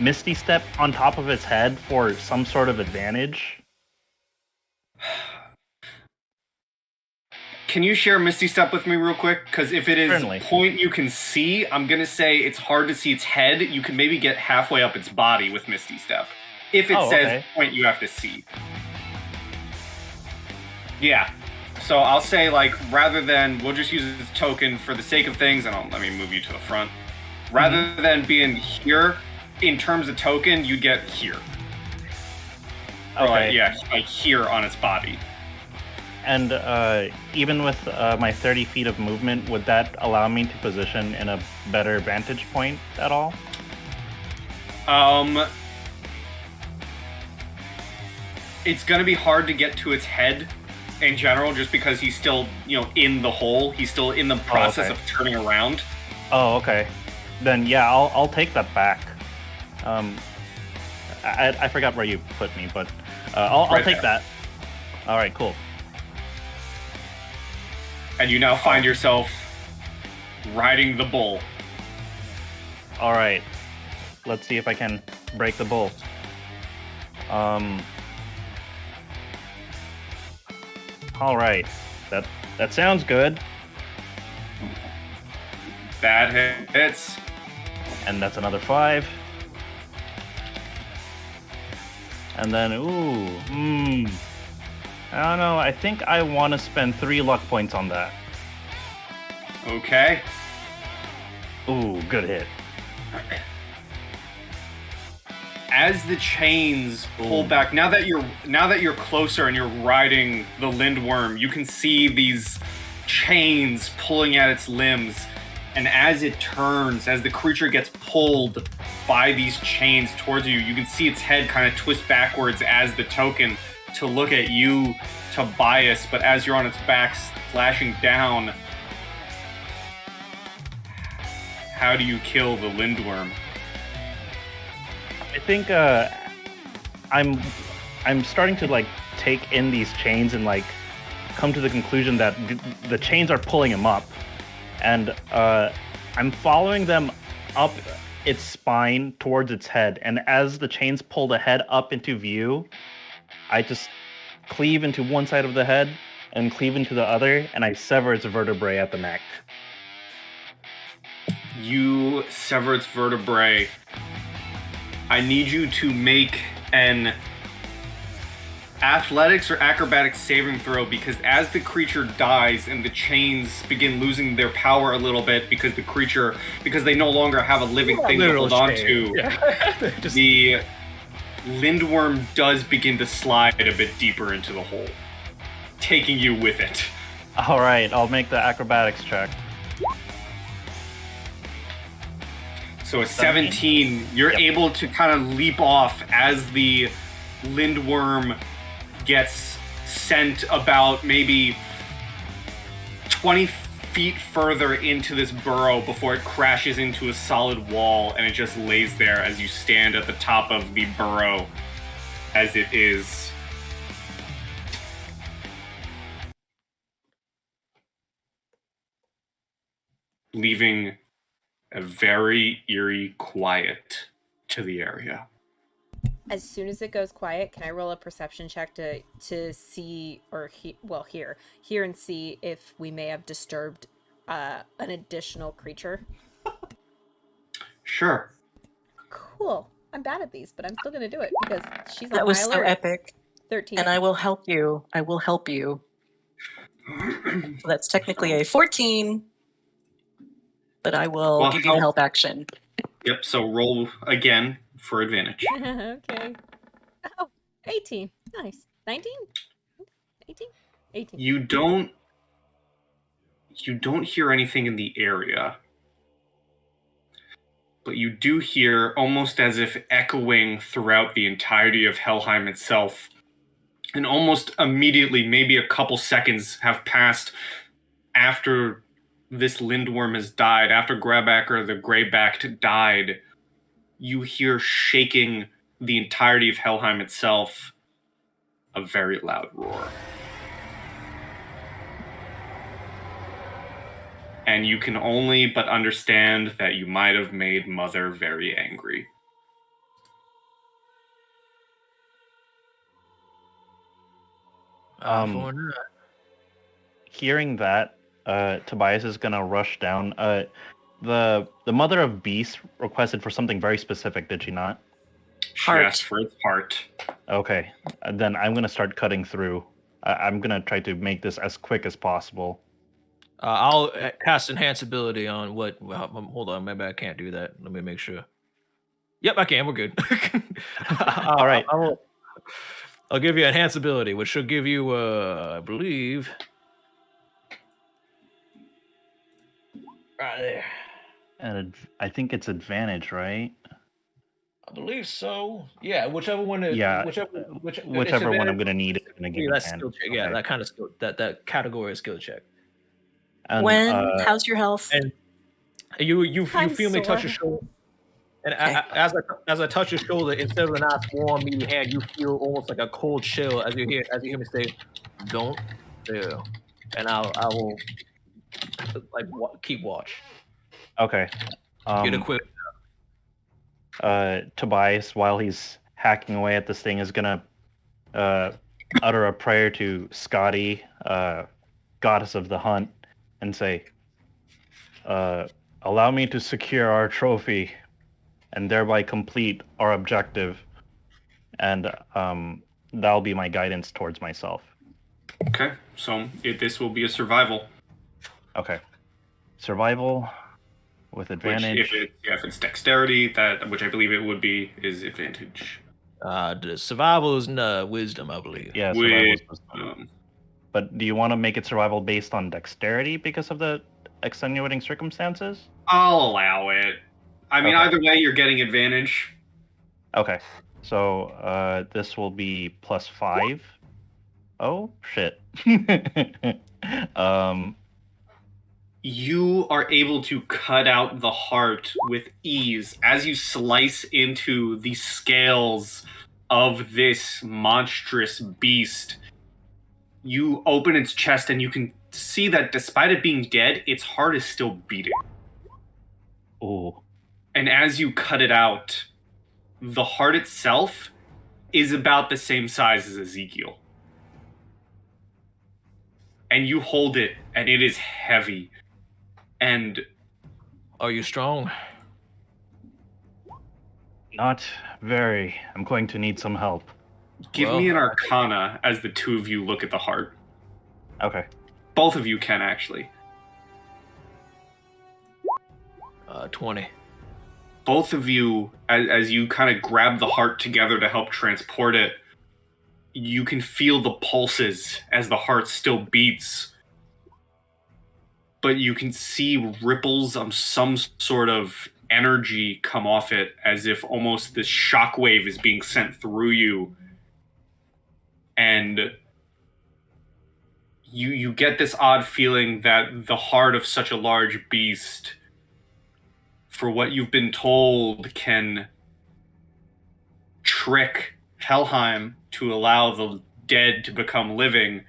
Misty Step on top of its head for some sort of advantage? Can you share Misty Step with me real quick? Because if it is Certainly. point you can see, I'm going to say it's hard to see its head. You can maybe get halfway up its body with Misty Step. If it says okay. point you have to see. Yeah. So I'll say, like, rather than, we'll just use this token for the sake of things, and let me move you to the front. Rather than being here, in terms of token, you get here. Or, like, yeah, like here on its body. And even with my 30 feet of movement, would that allow me to position in a better vantage point at all? It's going to be hard to get to its head in general, just because he's still, in the hole. He's still in the process of turning around. Oh, okay. Then yeah, I'll take that back. I forgot where you put me, but I'll Right take there. that. All right, cool. And you now find yourself riding the bull. All right, let's see if I can break the bull. All right, that sounds good. That hits. And that's another 5. And then, I don't know. I think I want to spend 3 luck points on that. Okay. Ooh, good hit. As the chains pull back, now that you're closer and you're riding the lindworm, you can see these chains pulling at its limbs. And as it turns, as the creature gets pulled by these chains towards you, you can see its head kind of twist backwards as the token to look at you, Tobias. But as you're on its back, slashing down, how do you kill the lindworm? I think I'm starting to take in these chains and come to the conclusion that the chains are pulling him up, and I'm following them up its spine towards its head. And as the chains pull the head up into view, I just cleave into one side of the head and cleave into the other, and I sever its vertebrae at the neck. You sever its vertebrae. I need you to make an athletics or acrobatics saving throw, because as the creature dies and the chains begin losing their power a little bit because they no longer have a living thing to hold on to, the lindworm does begin to slide a bit deeper into the hole. taking you with it. All right, I'll make the acrobatics check. So a 17, you're Yep. able to kind of leap off as the Lindworm gets sent about maybe 20 feet further into this burrow before it crashes into a solid wall, and it just lays there as you stand at the top of the burrow as it is. Leaving a very eerie quiet to the area. As soon as it goes quiet, can I roll a perception check to see or hear and see if we may have disturbed an additional creature? Sure. Cool. I'm bad at these, but I'm still gonna do it because she's on That was high so alert. epic. 13. And I will help you. I will help you. So that's technically a 14, but I will Well, give you the help action. Yep, so roll again for advantage. Okay. Oh, 18. Nice. 19? 18? 18. You don't hear anything in the area. But you do hear, almost as if echoing throughout the entirety of Helheim itself, and almost immediately, maybe a couple seconds have passed after this Lindworm has died, after Grabacker the Greybacked died, you hear shaking the entirety of Helheim itself a very loud roar. And you can only but understand that you might have made Mother very angry. Hearing that, Tobias is gonna rush down. The Mother of Beasts requested for something very specific, did she not? She asked for its heart. Okay, then I'm gonna start cutting through. I'm gonna try to make this as quick as possible. I'll cast enhance ability on what? Well, hold on, maybe I can't do that. Let me make sure. Yep, I can. We're good. All right. I'll give you enhance ability, which should give you, I believe, right there. And I think it's advantage, right? I believe so. Yeah, whichever one. Is, Yeah, whichever one I'm gonna need is gonna give that advantage. skill check. Yeah, Okay. that kind of skill. That category of skill check. And, How's your health? And you I'm feel me touch sore. your shoulder, and Okay. as I touch your shoulder, instead of a nice warm meaty hand, you feel almost like a cold chill as you hear me say, "Don't fail," and I will like keep watch. Okay. Get a quick. Tobias, while he's hacking away at this thing, is gonna utter a prayer to Scotty, goddess of the hunt, and say, allow me to secure our trophy and thereby complete our objective. And that'll be my guidance towards myself. Okay, so this will be a survival. Okay. Survival with advantage. Which, if it's dexterity, which I believe it would be, is advantage. The survival is wisdom, I believe. Yeah, survival is wisdom. But do you want to make it survival based on dexterity because of the extenuating circumstances? I'll allow it. I mean, Okay. Either way, you're getting advantage. Okay. So this will be +5. Oh, shit. You are able to cut out the heart with ease as you slice into the scales of this monstrous beast. You open its chest and you can see that despite it being dead, its heart is still beating. Oh. And as you cut it out, the heart itself is about the same size as Ezekiel. And you hold it, and it is heavy. And are you strong? Not very. I'm going to need some help. Give me an Arcana as the two of you look at the heart. Okay. Both of you can, actually. 20. Both of you, as you kind of grab the heart together to help transport it, you can feel the pulses as the heart still beats, but you can see ripples of some sort of energy come off it, as if almost this shockwave is being sent through you. And you get this odd feeling that the heart of such a large beast, for what you've been told, can trick Helheim to allow the dead to become living,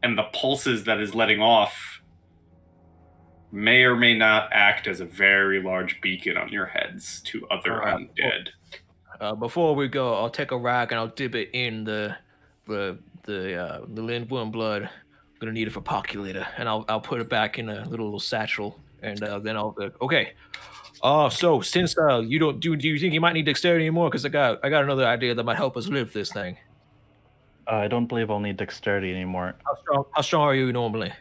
and the pulses that is letting off may or may not act as a very large beacon on your heads to other undead. Before we go, I'll take a rag and I'll dip it in the Linnormr blood. I'm gonna need it for populator, and I'll put it back in a little satchel, and then I'll okay. So since you don't do you think you might need dexterity anymore? Because I got another idea that might help us lift this thing. I don't believe I'll need dexterity anymore. How strong are you normally?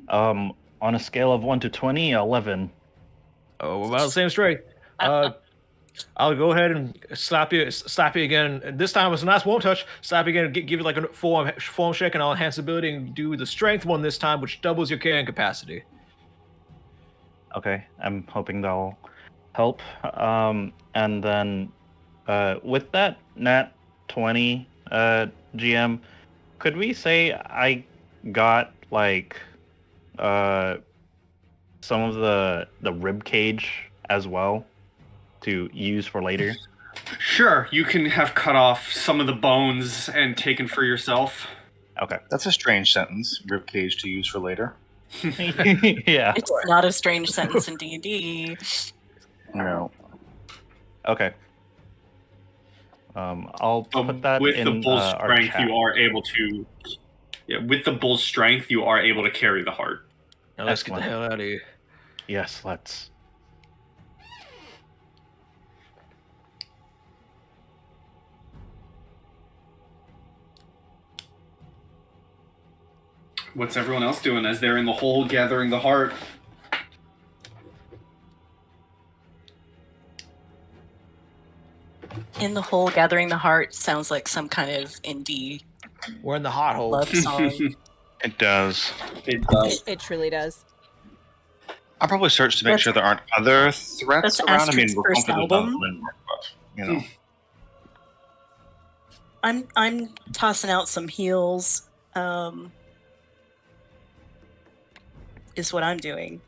On a scale of 1 to 20, 11. Oh, we're about the same straight. I'll go ahead and slap you again. And this time it's a nice warm touch. Slap you again and give you like a form check, and I'll enhance ability and do the strength one this time, which doubles your carrying capacity. Okay, I'm hoping that'll help. And then with that nat 20 GM, could we say I got like some of the rib cage as well to use for later? Sure, you can have cut off some of the bones and taken for yourself. Okay. That's a strange sentence. Ribcage to use for later. Yeah. It's not a strange sentence in D&D. No. Okay. I'll put that with in the bull's our strength, chat. you are able to. Yeah, with the bull's strength, you are able to carry the heart. Now let's get Excellent. the hell out of here. Yes, let's. What's everyone else doing as they're in the hole gathering the heart? In the hole, gathering the heart sounds like some kind of indie We're in the hot hole. love song. It does. It does. It truly does. I'll probably search to make sure there aren't other threats That's around. I mean, Astrid's we're first confident about album. Linnormr, but, you know. I'm tossing out some heals. Is what I'm doing.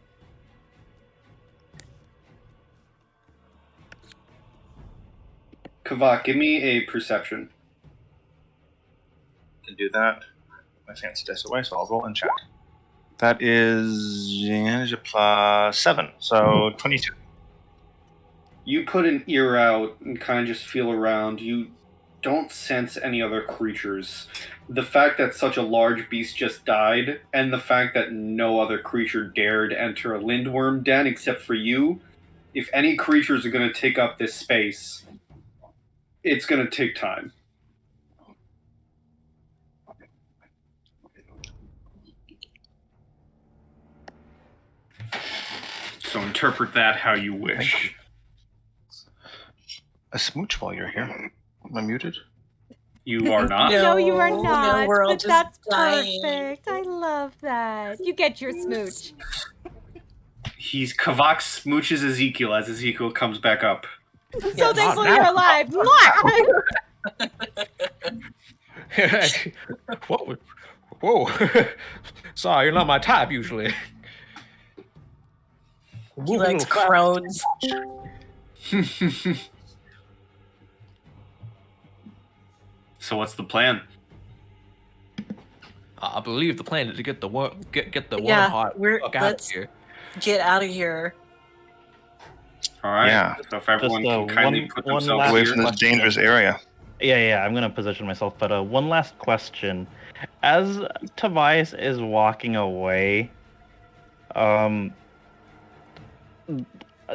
Kavak, give me a perception. To do that, my fancy dice away, so I'll roll and check. That is plus 7, so 22. You put an ear out and kind of just feel around. You don't sense any other creatures. The fact that such a large beast just died, and the fact that no other creature dared enter a Linnormr den except for you, if any creatures are going to take up this space, it's going to take time. So interpret that how you wish. A smooch while you're here. Am I muted? You are not. No, you are No, not. we're all But just that's dying. perfect. I love that. You get your smooch. Kavak smooches Ezekiel as Ezekiel comes back up. So thankful you're alive. Whoa. Whoa. Sorry, you're not my type usually. He likes crones. So what's the plan? I believe the plan is to get the get the Yeah, one heart fuck out of let's here. get out of here. All right. Yeah. So if everyone Just, can kindly one- put one themselves last Away here. from this dangerous area. Yeah, I'm gonna position myself. But one last question: as Tobias is walking away,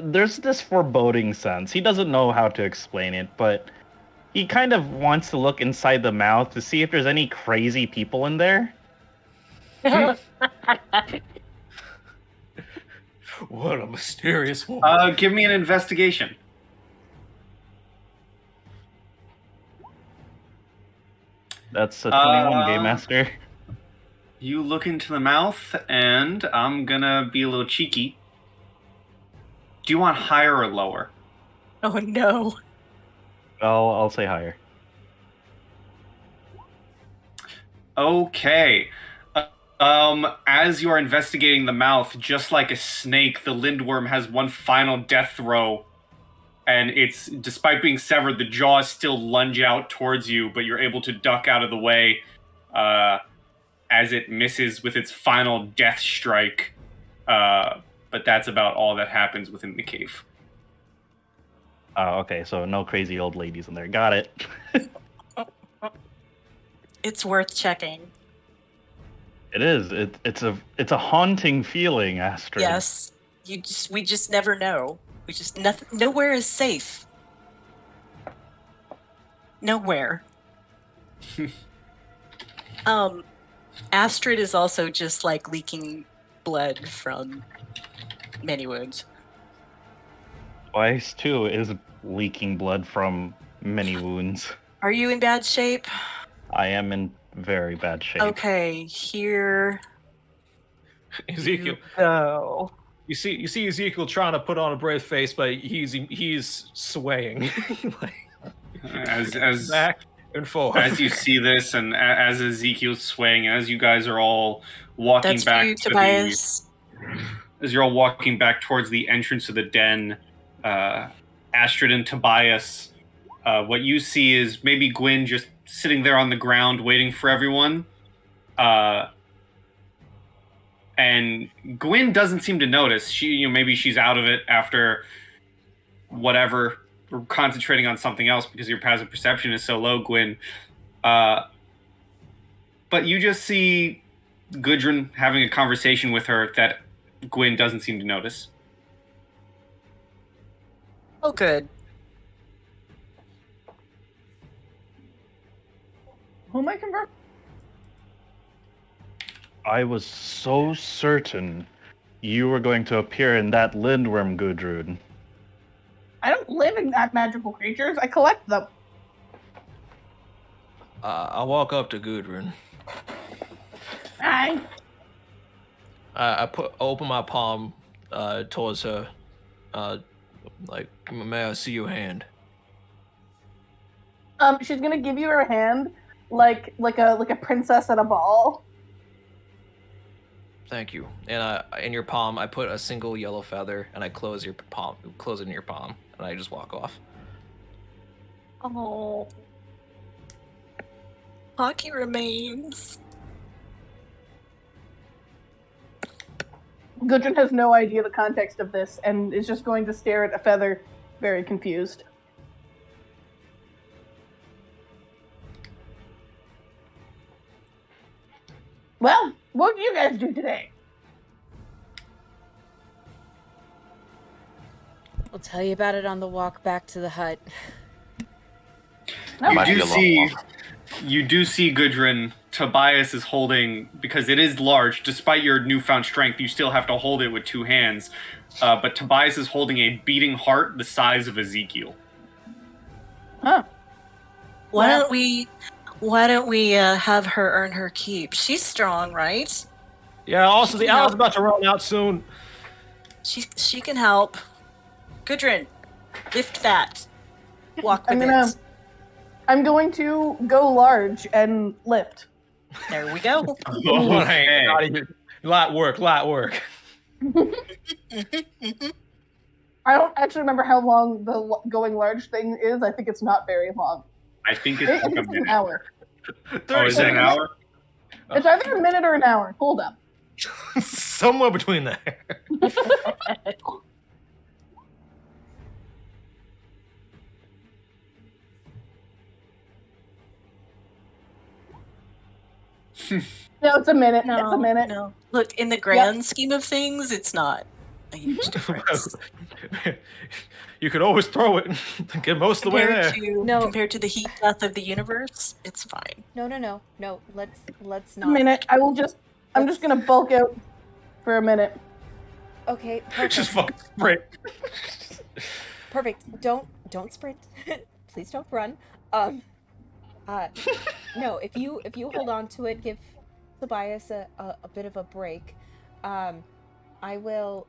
there's this foreboding sense. He doesn't know how to explain it, but he kind of wants to look inside the mouth to see if there's any crazy people in there. What a mysterious one. Give me an investigation. That's a 21 Game Uh, Master. You look into the mouth, and I'm gonna be a little cheeky. Do you want higher or lower? Oh no. I'll say higher. Okay. As you are investigating the mouth, just like a snake, the Lindworm has one final death throw. And it's, despite being severed, the jaws still lunge out towards you, but you're able to duck out of the way as it misses with its final death strike. But that's about all that happens within the cave. Oh, okay, so no crazy old ladies in there. Got it. It's worth checking. It is. It's a haunting feeling, Astrid. Yes. We just never know. Nowhere is safe. Nowhere. Astrid is also just like leaking blood from many wounds. Twice too is leaking blood from many wounds. Are you in bad shape? I am in very bad shape. Okay, here Ezekiel, you go. you see Ezekiel trying to put on a brave face, but he's swaying As back and forth. as you see this, and as Ezekiel's swaying, as you guys are all walking That's back for you, to Tobias. as you're all walking back towards the entrance of the den, Astrid and Tobias, what you see is maybe Gwyn just sitting there on the ground waiting for everyone. And Gwyn doesn't seem to notice. Maybe she's out of it after whatever, or concentrating on something else because your passive perception is so low, Gwyn. But you just see Gudrun having a conversation with her that Gwyn doesn't seem to notice. Oh, good. Who am I conversing? I was so certain you were going to appear in that Lindworm, Gudrun. I don't live in that magical creatures. I collect them. I walk up to Gudrun. Hi. I open my palm towards her. Like, may I see your hand? She's gonna give you her hand, like a princess at a ball. Thank you. And in your palm, I put a single yellow feather, and I close it in your palm, and I just walk off. Oh. Hockey remains. Gudrun has no idea the context of this and is just going to stare at a feather, very confused. Well, what did you guys do today? I'll tell you about it on the walk back to the hut. No, Might be a long walk. You do see Gudrun. Tobias is holding, because it is large. Despite your newfound strength, you still have to hold it with two hands. But Tobias is holding a beating heart the size of Ezekiel. Huh. Why don't we have her earn her keep? She's strong, right? Yeah, also the hour's about to run out soon. She can help. Gudrun, lift that. Walk with it. I'm going to go large and lift. There we go. Okay. Light work. I don't actually remember how long the going large thing is. I think it's not very long. I think I it's think like a it's an minute. hour. Oh, is it an hour? It's either a minute or an hour. Hold up. Somewhere between there. No, it's a minute. It's a minute. No. Look, in the grand scheme of things, it's not a huge difference. You could always throw it and get most of the way there. Compared to the heat death of the universe, it's fine. No. Let's A not. minute. I'm just gonna bulk out for a minute. Okay, perfect. Just fucking sprint. Perfect. Don't sprint. Please don't run. No, if you hold on to it, give Tobias a bit of a break. I will.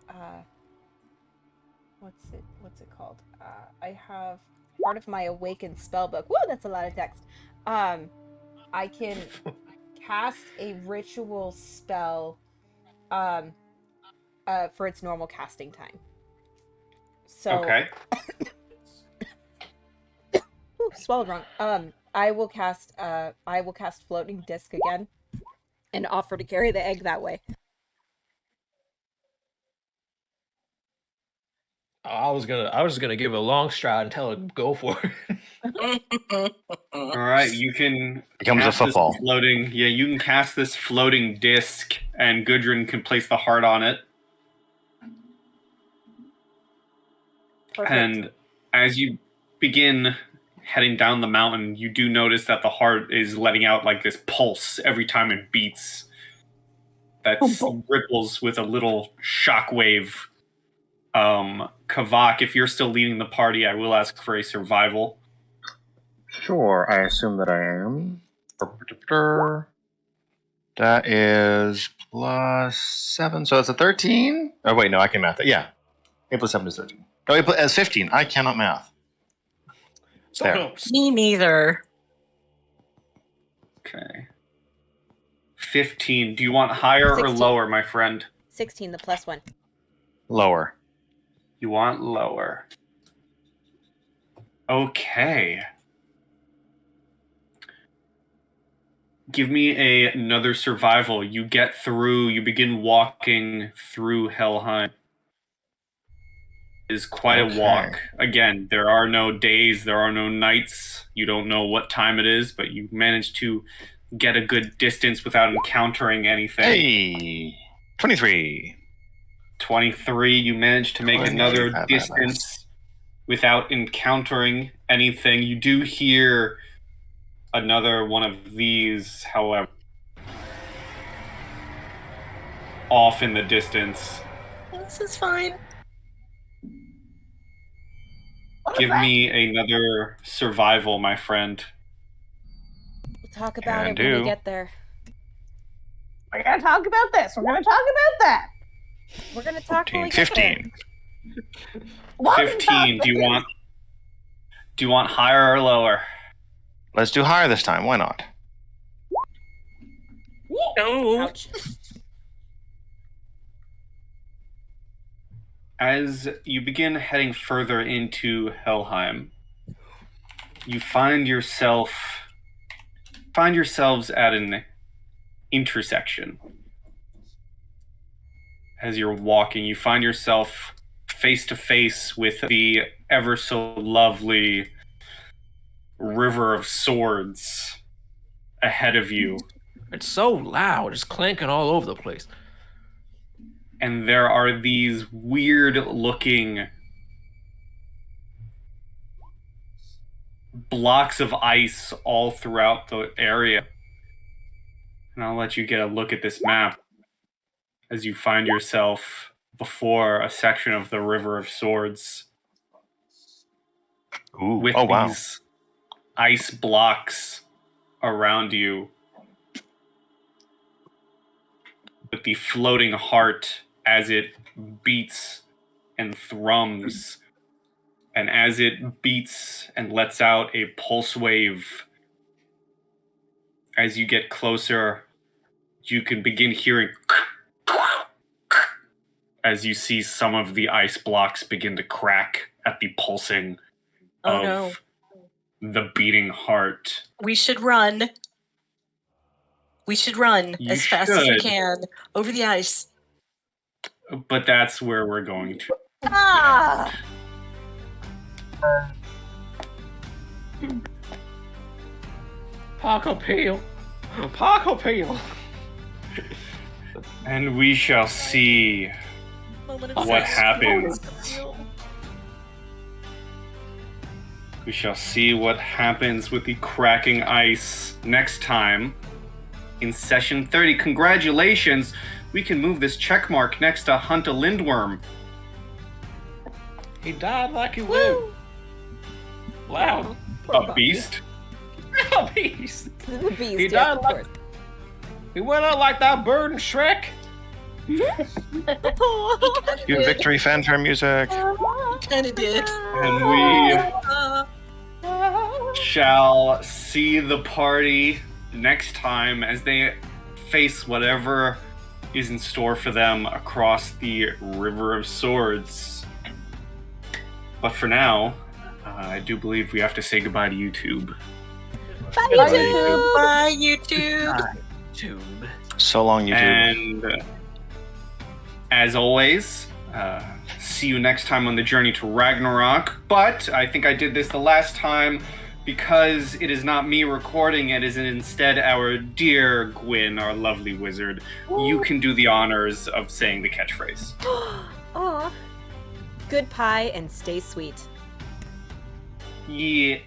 What's it called? I have part of my awakened spellbook. Whoa, that's a lot of text. I can cast a ritual spell. For its normal casting time. So. Okay. Ooh, swallowed wrong. I will cast floating disc again, and offer to carry the egg that way. I was gonna give it a long stride and tell it go for it. All right, you can Becomes a cast this football. floating. Yeah, you can cast this floating disc, and Gudrun can place the heart on it. Perfect. And as you begin heading down the mountain, you do notice that the heart is letting out like this pulse every time it beats. That ripples with a little shockwave. Kavak, if you're still leading the party, I will ask for a survival. Sure, I assume that I am. That is +7, so it's a 13? Oh, wait, no, I can math it. Yeah. 8 + 7 is 13. No, 8 + 15. I cannot math. There. Me neither. Okay. 15. Do you want higher 16. or lower, my friend? 16, the +1. Lower. You want lower. Okay. Give me another survival. You get through, you begin walking through Helheim. It is quite a walk. Again, there are no days, there are no nights. You don't know what time it is, but you manage to get a good distance without encountering anything. Hey! 23. 23, you managed to make another distance without encountering anything. You do hear another one of these, however, off in the distance. This is fine. Give me another survival, my friend. We'll talk about Can it when we do. get there. We're gonna talk about this. We're gonna talk about that. We're gonna talk when we 15. get 15. What 15. Do you want higher or lower? Let's do higher this time. Why not? there. No. Ouch. As you begin heading further into Helheim, you find yourselves at an intersection. As you're walking, you find yourself face to face with the ever so lovely River of Swords ahead of you. It's so loud, it's clanking all over the place. And there are these weird looking blocks of ice all throughout the area. And I'll let you get a look at this map as you find yourself before a section of the River of Swords. Ooh. With Oh, wow. these ice blocks around you. With the floating heart as it beats and thrums. And as it beats and lets out a pulse wave, as you get closer, you can begin hearing as you see some of the ice blocks begin to crack at the pulsing of the beating heart. We should run. We should run You as fast as we should. can over the ice. But that's where we're going to. Ah! Paco Peel. Paco Peel. And we shall see Moment of what silence. happens. We shall see what happens with the cracking ice next time in session 30. Congratulations! We can move this check mark next to Hunt a Lindworm. He died like he lived. Loud. A beast? A beast. The beast, He yes, died of like- course. He went out like that bird in Shrek. Cue victory fanfare music. Kind of did. And we shall see the party next time as they face whatever is in store for them across the River of Swords. But for now, I do believe we have to say goodbye to YouTube. Bye, Bye, YouTube. Bye, YouTube. Tube. So long, YouTube. And as always, see you next time on the journey to Ragnarok. But I think I did this the last time because it is not me recording, it is instead our dear Gwyn, our lovely wizard. You can do the honors of saying the catchphrase. Aw. Good pie and stay sweet. Yeah.